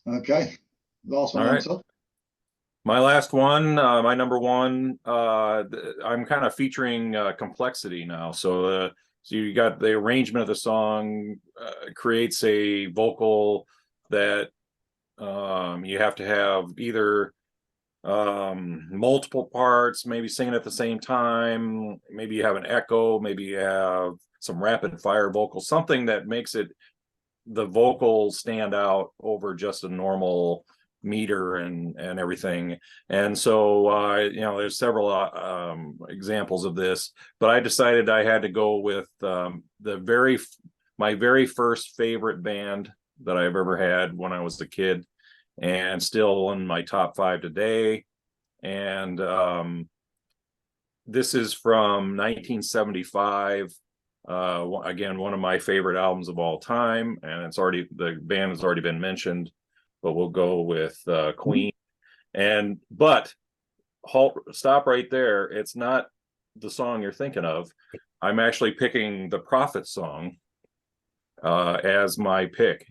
Okay, last one. All right. My last one, my number one, I'm kind of featuring complexity now. So you got the arrangement of the song creates a vocal that you have to have either multiple parts, maybe singing at the same time, maybe you have an echo, maybe you have some rapid fire vocals, something that makes the vocal stand out over just a normal meter and everything. And so there's several examples of this, but I decided I had to go with my very first favorite band that I've ever had when I was a kid, and still in my top 5 today. And this is from 1975. Again, one of my favorite albums of all time, and the band has already been mentioned, but we'll go with Queen. But stop right there. It's not the song you're thinking of. I'm actually picking the Prophet song as my pick.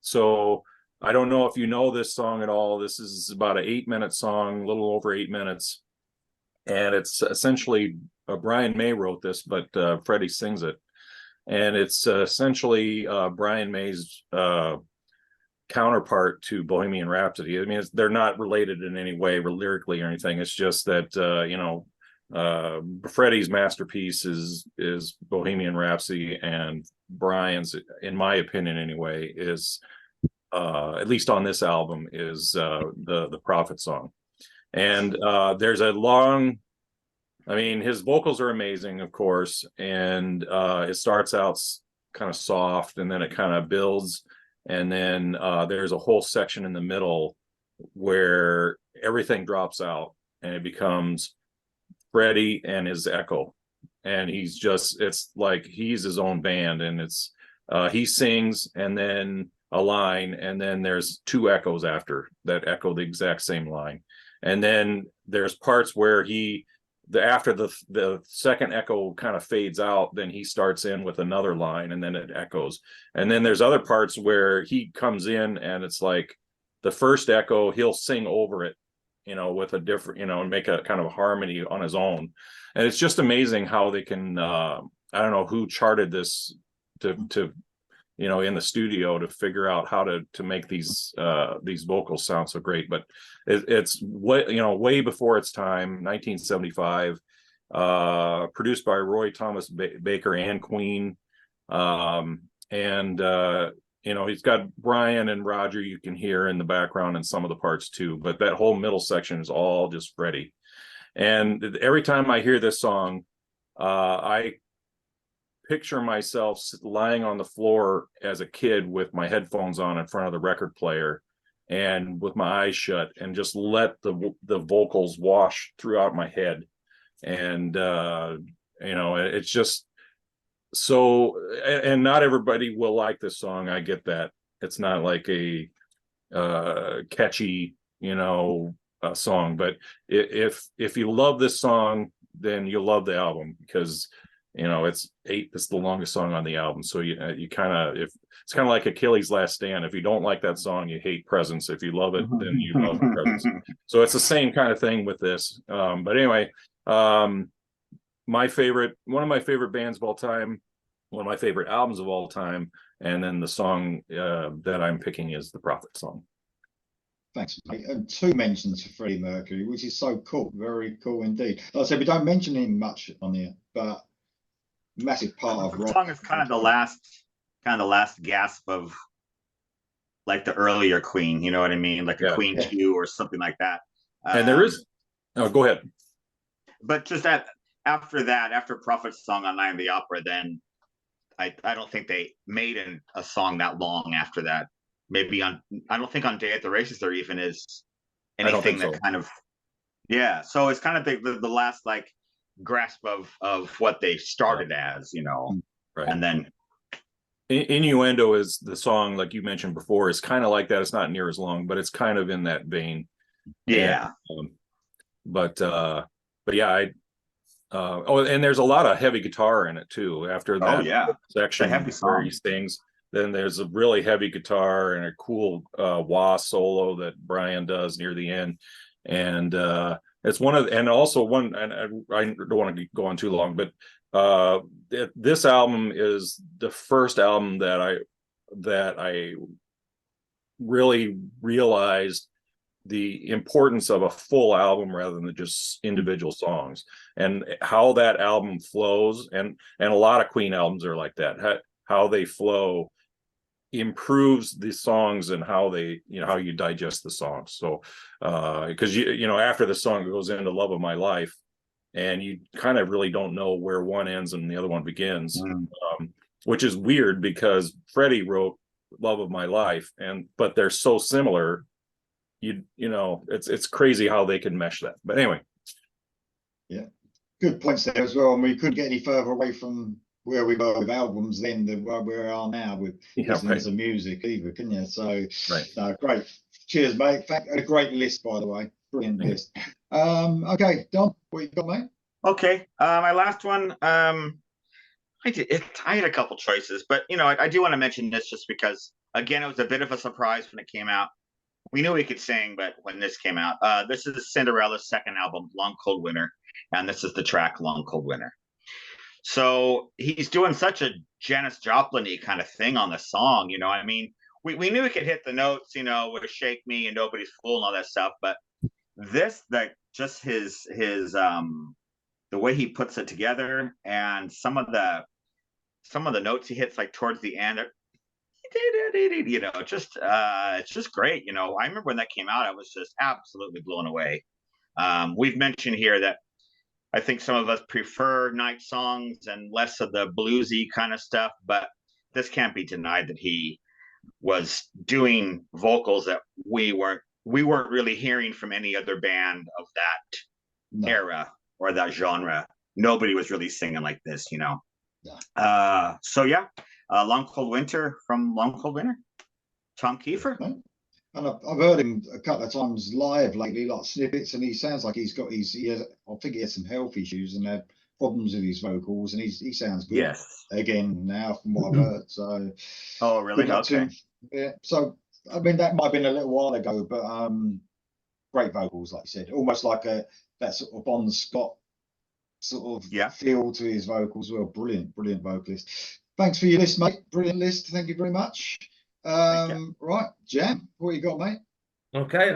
So I don't know if you know this song at all. This is about an 8-minute song, a little over 8 minutes. And it's essentially, Brian May wrote this, but Freddie sings it. And it's essentially Brian May's counterpart to Bohemian Rhapsody. I mean, they're not related in any way lyrically or anything. It's just that, Freddie's masterpiece is Bohemian Rhapsody, and Brian's, in my opinion anyway, is at least on this album, is the Prophet song. And there's a long, his vocals are amazing, of course, and it starts out kind of soft, and then it kind of builds, and then there's a whole section in the middle where everything drops out and it becomes Freddie and his echo, and it's like he's his own band, and it's he sings and then a line, and then there's 2 echoes after that echo the exact same line, and then there's parts where after the second echo kind of fades out, then he starts in with another line, and then it echoes, and then there's other parts where he comes in and it's like the first echo, he'll sing over it, with a different, and make a kind of harmony on his own. And it's just amazing how they can, I don't know who charted this to in the studio to figure out how to make these vocals sound so great. But it's way before its time, 1975, produced by Roy Thomas Baker and Queen. And you know, he's got Brian and Roger you can hear in the background in some of the parts too, but that whole middle section is all just Freddie. And every time I hear this song, I picture myself lying on the floor as a kid with my headphones on in front of the record player and with my eyes shut, and just let the vocals wash throughout my head. And you know, it's just so, and not everybody will like this song. I get that. It's not like a catchy, you know, song, but if you love this song, then you'll love the album, because you know it's the longest song on the album. So you kind of, if it's kind of like Achilles' Last Stand. If you don't like that song, you hate Presence. If you love it, then you love Presence. So it's the same kind of thing with this. But anyway, one of my favorite bands of all time, one of my favorite albums of all time, and then the song that I'm picking is the Prophet song. Thanks, mate. And 2 mentions for Freddie Mercury, which is so cool, very cool indeed. Like I said, we don't mention him much on here, but massive part of The rock. song is kind of the last gasp of like the earlier Queen, you know what I mean? Like a Queen 2 or something like that. And there is, go ahead. But just after Prophet's song on Night of the Opera, then I don't think they made a song that long after that. Maybe I don't think on Day at the Races there even is anything that kind of, so it's kind of the last like grasp of what they started as, you know. Right. And then Innuendo is the song, like you mentioned before, is kind of like that. It's not near as long, but it's kind of in that vein. Yeah. And, but yeah, and there's a lot of heavy guitar in it too. After that section where he sings, then there's a really heavy guitar and a cool wah solo that Brian does near the end. And it's one of, and also one, and I don't want to go on too long, but this album is the first album that I really realized the importance of a full album rather than just individual songs, and how that album flows. And a lot of Queen albums are like that. How they flow improves the songs, and how they, you know, how you digest the songs. So because you know, after the song goes into Love of My Life, and you kind of really don't know where one ends and the other one begins, which is weird because Freddie wrote Love of My Life, but they're so similar. You know, it's crazy how they can mesh that. But anyway, good points there as well. And we couldn't get any further away from where we were with albums then than where we are now with listening to music either, couldn't you? So great. Cheers, mate. A great list, by the way. Brilliant list. Okay, Don, what you got, mate? Okay, my last one. I had a couple choices, but you know, I do want to mention this just because, again, it was a bit of a surprise when it came out. We knew he could sing, but when this came out, this is Cinderella's second album, Long Cold Winter, and this is the track Long Cold Winter. So he's doing such a Janis Joplin-y kind of thing on the song, you know. I mean, we knew he could hit the notes, you know, with Shake Me and Nobody's Fool and all that stuff, but this, like, just his the way he puts it together, and some of the notes he hits like towards the end, you know, just it's just great. You know, I remember when that came out, I was just absolutely blown away. We've mentioned here that I think some of us prefer night songs and less of the bluesy kind of stuff, but this can't be denied that he was doing vocals that we weren't really hearing from any other band of that era or that genre. Nobody was really singing like this, you know. So yeah, Long Cold Winter from Long Cold Winter, Tom Kiefer. And I've heard him a couple of times live lately, like snippets, and he sounds like he has, I think he has some health issues and had problems with his vocals, and he sounds good. Yes. Again, now from what I've heard. So. Oh, really? Okay. Yeah. So I mean, that might have been a little while ago, but great vocals, like you said, almost like that sort of Bon Scott sort of feel to his vocals. Well, brilliant vocalist. Thanks for your list, mate. Brilliant list. Thank you very much. Right, Jam, what you got, mate? Okay,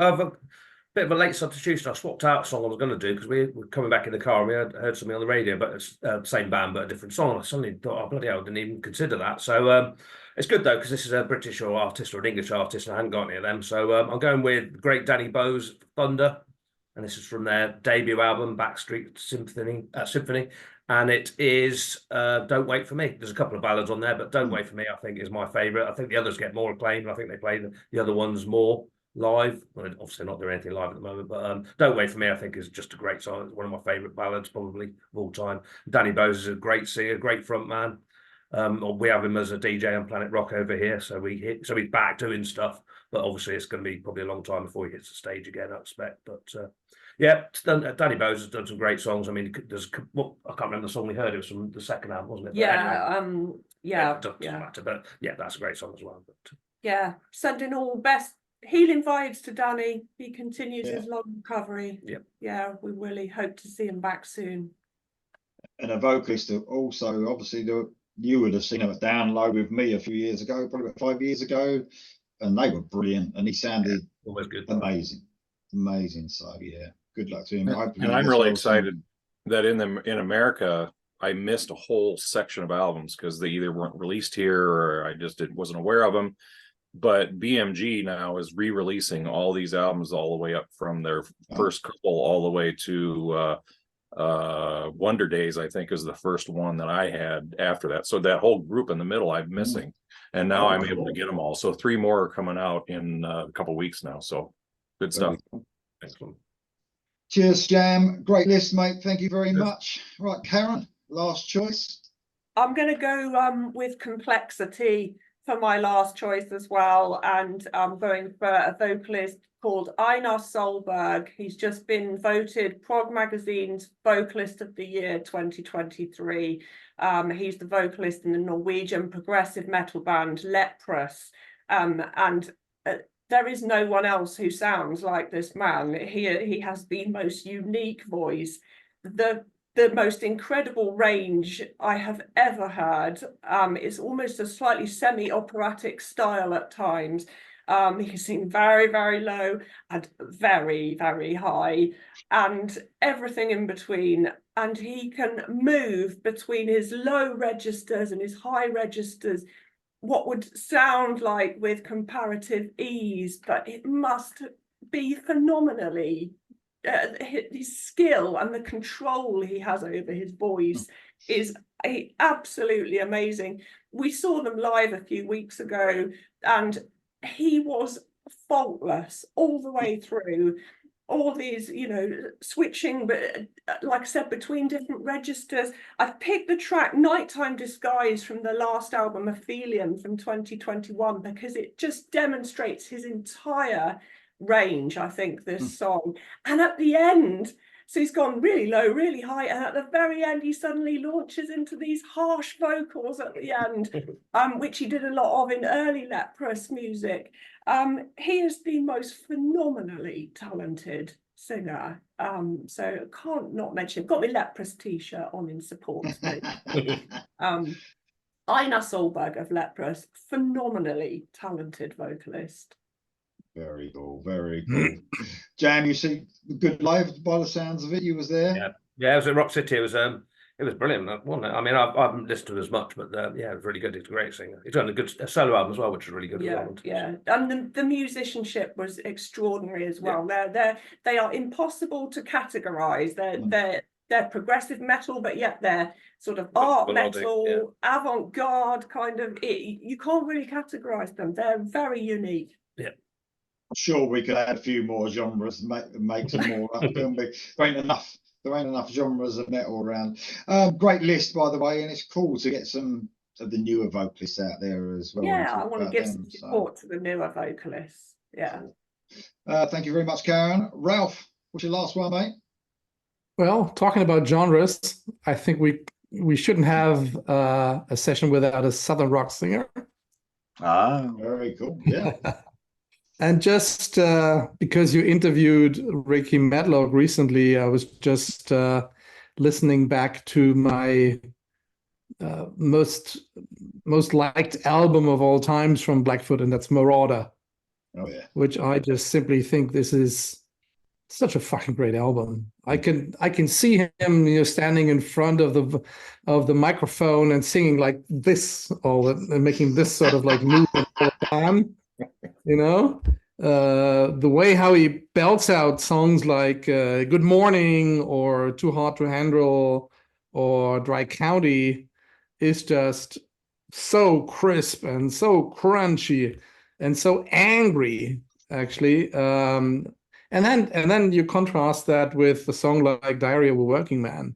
bit of a late substitution. I swapped out a song I was going to do because we were coming back in the car and we heard something on the radio, but it's same band but a different song. I suddenly thought, oh bloody hell, I didn't even consider that. So it's good though because this is a British artist or an English artist, and I hadn't got any of them. So I'm going with great Danny Bowes, Thunder, and this is from their debut album, Backstreet Symphony, and it is Don't Wait for Me. There's a couple of ballads on there, but Don't Wait for Me, I think, is my favourite. I think the others get more acclaim. I think they play the other ones more live. Well, obviously not doing anything live at the moment, but Don't Wait for Me, I think, is just a great song. It's one of my favourite ballads, probably of all time. Danny Bowes is a great singer, great front man. We have him as a DJ on Planet Rock over here, so he's back doing stuff. But obviously, it's going to be probably a long time before he hits the stage again, I expect. But yeah, Danny Bowes has done some great songs. I mean, there's I can't remember the song we heard. It was from the second album, wasn't it? Yeah, anyway, yeah, it doesn't matter. But yeah, that's a great song as well. But yeah, sending all best healing vibes to Danny. He continues his long recovery. Yeah, we really hope to see him back soon. And a vocalist that also, obviously, you would have seen him at Down Low with me a few years ago, probably about 5 years ago, and they were brilliant, and he sounded always good, amazing. So yeah, good luck to him. And I'm really excited that in America, I missed a whole section of albums because they either weren't released here or I just wasn't aware of them. But BMG now is re-releasing all these albums all the way up from their first couple all the way to Wonder Days, I think, is the first one that I had after that. So that whole group in the middle I'm missing, and now I'm able to get them all. So 3 more are coming out in a couple weeks now. So good stuff. excellent. Cheers, Jam. Great list, mate. Thank you very much. Right, Karen, last choice. I'm going to go with Complexity for my last choice as well, and I'm going for a vocalist called Einar Solberg. He's just been voted Prog Magazine's Vocalist of the Year 2023. He's the vocalist in the Norwegian progressive metal band Leprous, and there is no one else who sounds like this man. He has the most unique voice, the most incredible range I have ever heard. It's almost a slightly semi-operatic style at times. He can sing very, very low and very, very high, and everything in between. And he can move between his low registers and his high registers, what would sound like with comparative ease, but it must be phenomenally. His skill and the control he has over his voice is absolutely amazing. We saw them live a few weeks ago, and he was faultless all the way through. All these, switching, but like I said, between different registers. I've picked the track Nighttime Disguise from the last album, Aphelion, from 2021, because it just demonstrates his entire range, I think, this song. And at the end, so he's gone really low, really high, and at the very end he suddenly launches into these harsh vocals at the end, which he did a lot of in early Leprous music. He is the most phenomenally talented singer, so I can't not mention him. Got my Leprous t-shirt on in support. Einar Solberg of Leprous, phenomenally talented vocalist. Very cool, very cool. Jam, you see good live by the sounds of it. You was there. Yeah, it was at Rock City. It was brilliant, wasn't it? I mean, I haven't listened to it as much, but yeah, it was really good. He's a great singer. He's done a good solo album as well, which is really good. Yeah, and the musicianship was extraordinary as well. They are impossible to categorize. They're progressive metal, but yet they're sort of art metal, avant-garde kind of. You can't really categorize them. They're very unique. Yeah. Sure, we could add a few more genres, make some more up. There ain't enough genres of metal around. Great list, by the way, and it's cool to get some of the newer vocalists out there as well. Yeah, I want to give some support to the newer vocalists. Yeah. Thank you very much, Karen. Ralph, what's your last one, mate? Well, talking about genres, I think we shouldn't have a session without a Southern rock singer. Very cool. Yeah. And just because you interviewed Ricky Medlock recently, I was just listening back to my most liked album of all times from Blackfoot, and that's Marauder. Oh yeah. Which I just simply think this is such a fucking great album. I can see him, standing in front of the microphone and singing like this, and making this sort of like movement all the time. The way how he belts out songs like Good Morning or Too Hard to Handle or Dry County is just so crisp and so crunchy and so angry, actually. And then you contrast that with a song like Diary of a Working Man,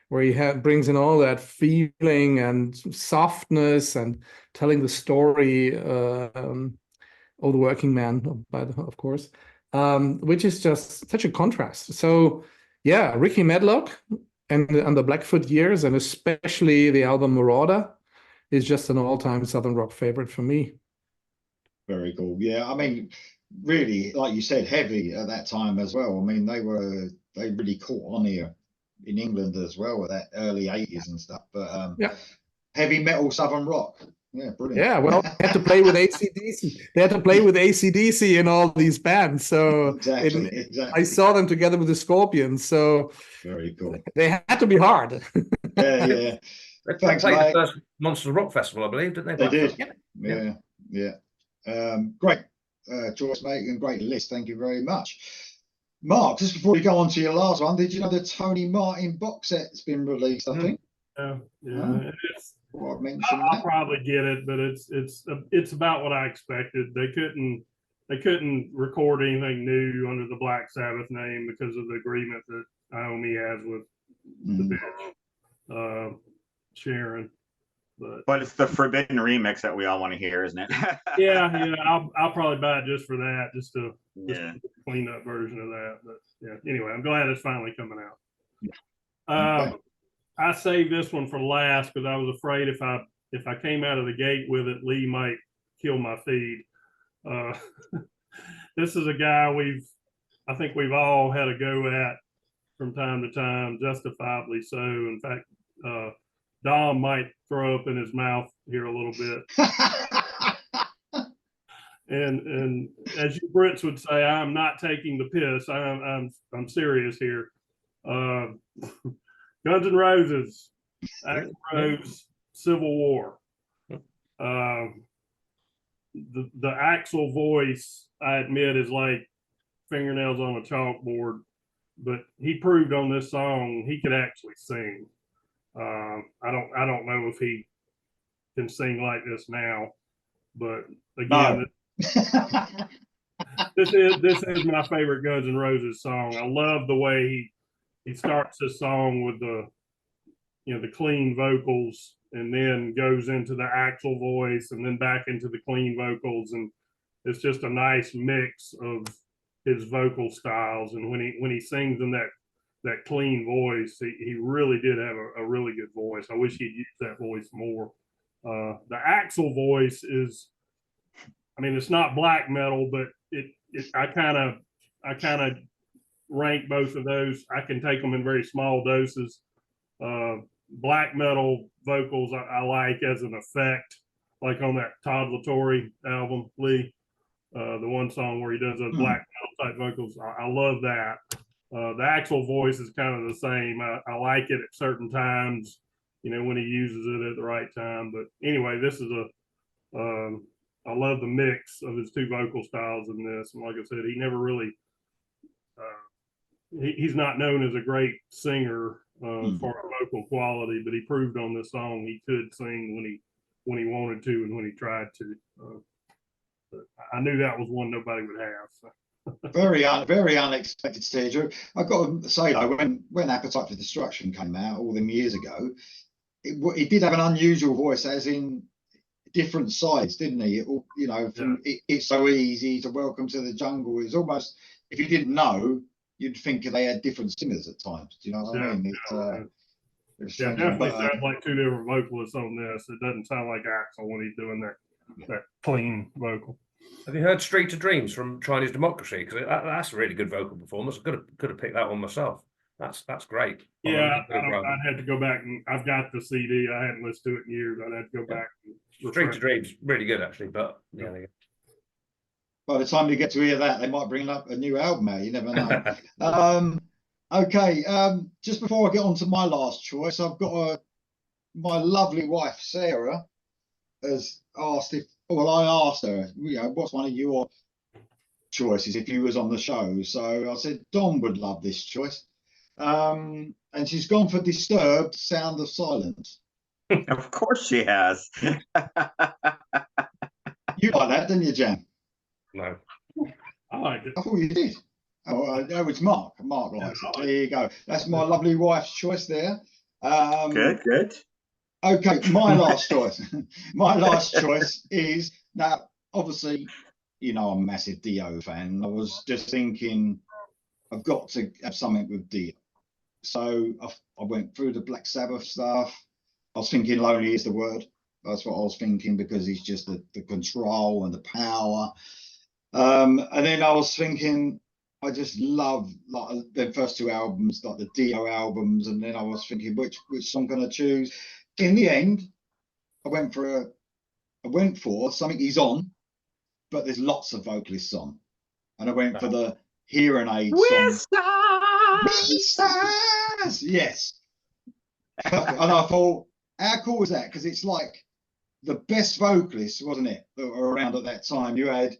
where he brings in all that feeling and softness and telling the story of the working man, of course, which is just such a contrast. So yeah, Ricky Medlock and the Blackfoot Years, and especially the album Marauder, is just an all-time Southern rock favorite for me. Very cool. Yeah, I mean, really, like you said, heavy at that time as well. I mean, they really caught on here in England as well at that early 80s and stuff. But yeah, heavy metal Southern rock. Yeah, brilliant. Yeah, well, they had to play with AC/DC. They had to play with AC/DC in all these bands. So exactly. I saw them together with the Scorpions. So very cool. They had to be hard. Yeah. They Thanks, played mate. the first Monster Rock Festival, I believe, didn't they? They did. Yeah. Great choice, mate, and great list. Thank you very much. Mark, just before we go on to your last one, did you know the Tony Martin box set's been released, I think? Yeah. Well, I've mentioned I'll that. probably get it, but it's about what I expected. They couldn't record anything new under the Black Sabbath name because of the agreement that Iommi has with the bitch, Sharon. But it's the forbidden remix that we all want to hear, isn't it? yeah. I'll probably buy it just for that, just to Yeah. clean up version of that. But yeah, anyway, I'm glad it's finally coming out. Okay. I saved this one for last because I was afraid if I came out of the gate with it, Lee might kill my feed. This is a guy I think we've all had a go at from time to time, justifiably so. In fact, Dom might throw up in his mouth here a little bit. And as you Brits would say, I'm not taking the piss. I'm serious here. Guns N' Roses, Axl Rose, Civil War. The Axl voice, I admit, is like fingernails on a chalkboard, but he proved on this song he could actually sing. I don't know if he can sing like this now, but again, this is my favorite Guns N' Roses song. I love the way he starts his song with the clean vocals and then goes into the Axl voice and then back into the clean vocals, and it's just a nice mix of his vocal styles. And when he sings in that clean voice, he really did have a really good voice. I wish he'd used that voice more. The Axl voice is, I mean, it's not black metal, but I kind of rank both of those. I can take them in very small doses. Black metal vocals I like as an effect, like on that Todd LaTorre album, Lee, the one song where he does those black metal type vocals. I love that. The Axl voice is kind of the same. I like it at certain times, when he uses it at the right time. But anyway, this is I love the mix of his two vocal styles in this. And like I said, he never really, he's not known as a great singer for vocal quality, but he proved on this song he could sing when he wanted to and when he tried to. But I knew that was one nobody would have. So. Very unexpected stage. I've got to say though, when Appetite for Destruction came out all them years ago, it did have an unusual voice, as in different sides, didn't he? It's So Easy to Welcome to the Jungle. It's almost, if you didn't know, you'd think they had different singers at times. Do you know what I mean? It definitely sounds like two different vocalists on this. It doesn't sound like Axl when he's doing that clean vocal. Have you heard Street to Dreams from Chinese Democracy? Because that's a really good vocal performance. I could have picked that one myself. That's great. Yeah, I'd have to go back, and I've got the CD. I hadn't listened to it in years. I'd have to go back. Street to Dreams, really good actually. But yeah. by the time you get to hear that, they might bring up a new album out. You never know. Okay. Just before I get on to my last choice, I've got my lovely wife Sarah has asked if. Well, I asked her, what's one of your choices if you was on the show? So I said Don would love this choice, and she's gone for Disturbed, Sound of Silence. Of course she has. You like that, didn't you, Jan? No. I like it. I thought you did. Oh, no, it's Mark. Mark likes it. There you go. That's my lovely wife's choice there. Good. Okay, my last choice. My last choice is, now, obviously, I'm a massive Dio fan. I was just thinking, I've got to have something with Dio. So I went through the Black Sabbath stuff. I was thinking Lonely Is the Word. That's what I was thinking, because he's just the control and the power. And then I was thinking, I just love like the first two albums, like the Dio albums. And then I was thinking, which song can I choose? In the end, I went for something he's on, but there's lots of vocalists on. And I went for the Hearing Aid song. Stars! Yes. And I thought, how cool is that? Because it's like the best vocalists, wasn't it, that were around at that time? You had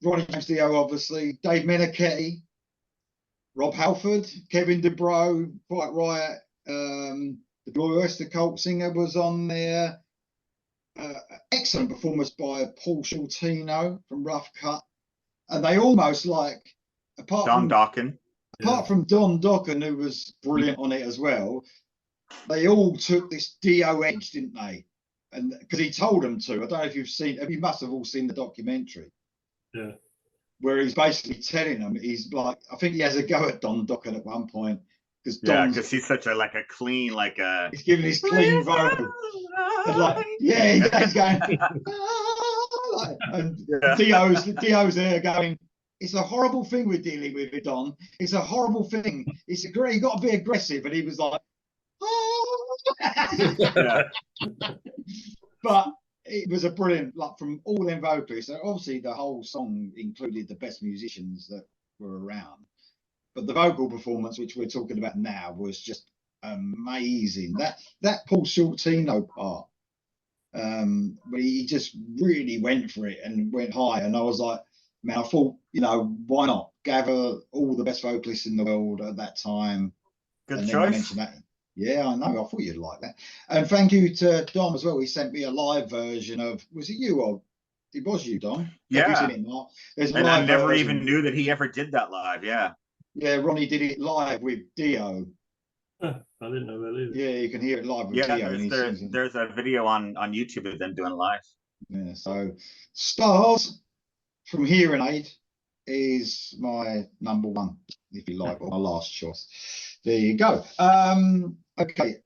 Ronnie James Dio, obviously, Dave Meniketti, Rob Halford, Kevin DeBro, Quiet Riot, the Blue Oyster Cult singer was on there. Excellent performance by Paul Shortino from Rough Cut. And they almost like, apart from Don Dokken, who was brilliant on it as well, they all took this Dio edge, didn't they? And because he told them to. I don't know if you've seen, you must have all seen the documentary. Yeah. Where he's basically telling them, he's like, I think he has a go at Don Dokken at one point. Because he's such a clean, he's giving his clean vocal. And he's going, and Dio's there going, it's a horrible thing we're dealing with it, Don. It's a horrible thing. It's a great, you got to be aggressive. And he was like, But it was a brilliant, from all them vocalists. So obviously the whole song included the best musicians that were around. But the vocal performance, which we're talking about now, was just amazing. That Paul Shortino part, he just really went for it and went high. And I was like, man, I thought, why not gather all the best vocalists in the world at that time? Good and choice. Mention that. Yeah, I know. I thought you'd like that. And thank you to Dom as well. He sent me a live version of, was it you or it was you, Dom? Yeah. And I never even knew that he ever did that live. Yeah. Yeah, Ronnie did it live with Dio. I didn't know that either. Yeah, you can hear it live with Dio. There's a video on YouTube of them doing it live. Yeah, so Stars from Hearing Aid is my number one, if you like, or my last choice. There you go. Okay,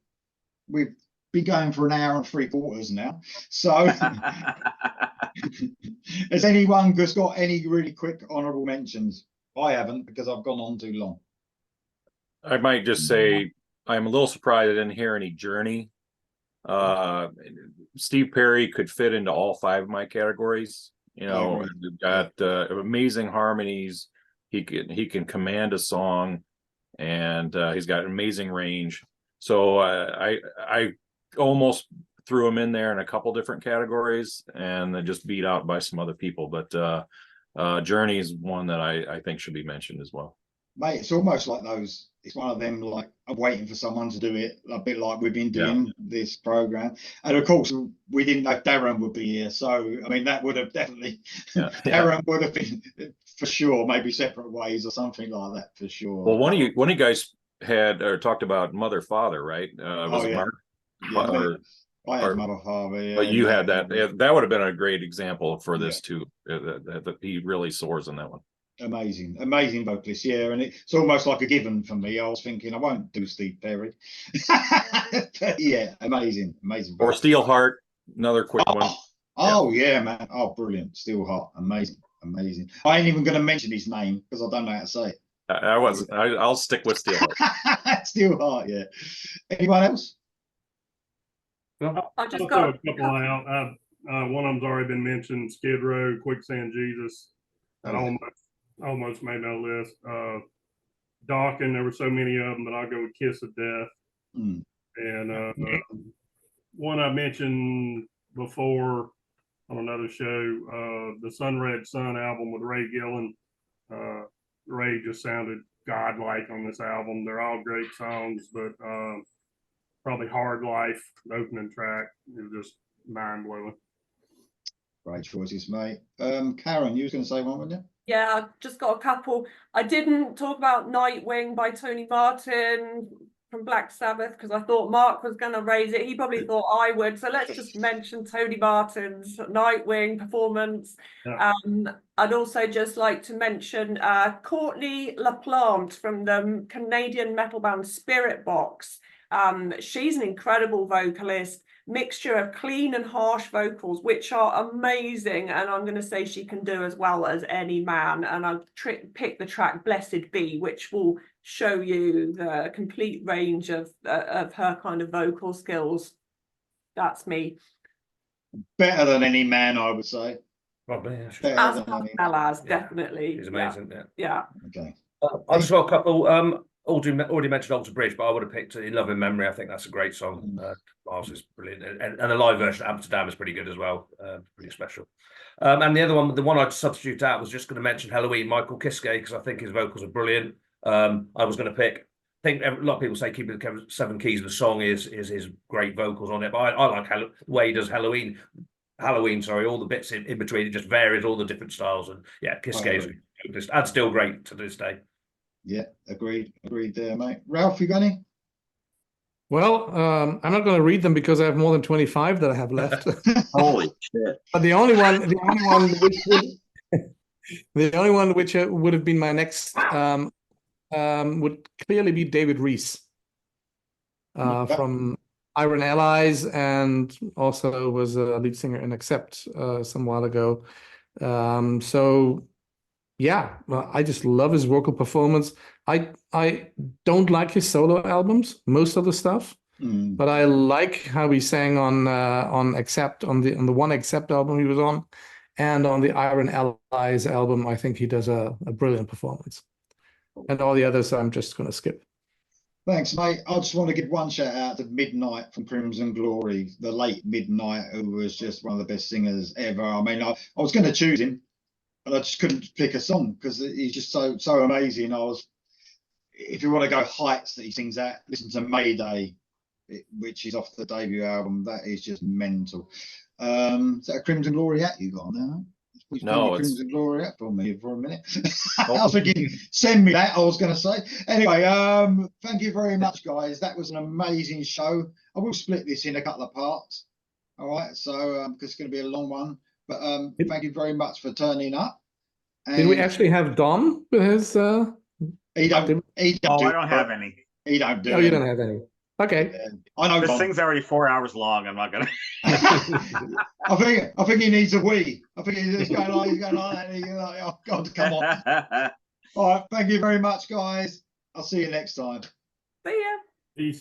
we've been going for an hour and 3/4 now. So has anyone just got any really quick honourable mentions? I haven't, because I've gone on too long. I might just say I'm a little surprised I didn't hear any Journey. Steve Perry could fit into all 5 of my categories. We've got amazing harmonies. He can command a song, and he's got amazing range. So I almost threw him in there in a couple different categories, and then just beat out by some other people. But Journey is one that I think should be mentioned as well. Mate, it's almost like those. It's one of them, like, I'm waiting for someone to do it, a bit like we've been doing this program. And of course, we didn't know Darren would be here. So, I mean, that would have definitely, Darren would have been for sure, maybe separate ways or something like that for sure. Well, one of you guys had or talked about Mother Father, right? Was it Mark? Yeah, I had Mother Father. Yeah, but you had that. That would have been a great example for this too. That he really soars in that one. Amazing vocalist, and it's almost like a given for me. I was thinking I won't do Steve Perry. But yeah, amazing vocalist. Or Steelheart, another quick one. Yeah, man. Oh, brilliant. Steelheart, amazing. I ain't even going to mention his name because I don't know how to say it. I'll stick with Steelheart. Steelheart, yeah. Anyone else? I just got a couple out. One of them's already been mentioned, Skid Row, Quicksand Jesus. That Okay. almost made my list. Dawkins, there were so many of them, but I'll go with Kiss of Death. Mm. And one I mentioned before on another show, the Sun Red Sun album with Ray Gillen. Ray just sounded godlike on this album. They're all great songs, but probably Hard Life, the opening track, is just mind blowing. Great choices, mate. Karen, you was going to say one, weren't you? Yeah, I've just got a couple. I didn't talk about Nightwing by Tony Martin from Black Sabbath because I thought Mark was going to raise it. He probably thought I would. So let's just mention Tony Martin's Nightwing performance. Yeah. I'd also just like to mention Courtney LaPlante from the Canadian metal band Spirit Box. She's an incredible vocalist. Mixture of clean and harsh vocals, which are amazing, and I'm going to say she can do as well as any man. And I've picked the track "Blessed Be," which will show you the complete range of her kind of vocal skills. That's me. Better than any man, I would say. Probably. Yeah, Better As than any well man. as definitely. He's amazing. Yeah. Yeah. Okay. I've just got a couple. Already mentioned Alter Bridge, but I would have picked In Love and Memory. I think that's a great song. Miles is brilliant, and the live version of Amsterdam is pretty good as well. Pretty special. And the other one, the one I'd substitute out, was just going to mention Halloween, Michael Kiske, because I think his vocals are brilliant. I was going to pick. I think a lot of people say Keeping the Seven Keys of the song is his great vocals on it, but I like the way he does Halloween, all the bits in between. It just varies all the different styles, and yeah, Kiske is and still great to this day. Yeah, agreed there, mate. Ralph, you got any? Well, I'm not going to read them because I have more than 25 that I have left. Holy shit. But the only one which would have been my next would clearly be David Rees from Iron Allies, and also was a lead singer in Accept some while ago. So yeah, I just love his vocal performance. I don't like his solo albums, most of the stuff, but I like how he sang on Accept, on the one Accept album he was on, and on the Iron Allies album. I think he does a brilliant performance. And all the others I'm just going to skip. Thanks, mate. I just want to give one shout out to Midnight from Crimson Glory, the late Midnight, who was just one of the best singers ever. I mean, I was going to choose him, and I just couldn't pick a song because he's just so amazing. If you want to go heights that he sings at, listen to Mayday, which is off the debut album. That is just mental. Is that a Crimson Glory hat you got on there? No, it's Crimson Glory hat for me for a minute. I was thinking, send me that. I was going to say. Anyway, thank you very much, guys. That was an amazing show. I will split this in a couple of parts. All right, so because it's going to be a long one. But thank you very much for turning up. And did we actually have Dom with his? He don't. I don't have any. He don't do. Oh, you don't have any. Okay. I know. This thing's already 4 hours long. I'm not gonna. I think he needs a wee. I think he's going like that. And he's like, oh God, come on. All right. Thank you very much, guys. I'll see you next time. See ya. Peace.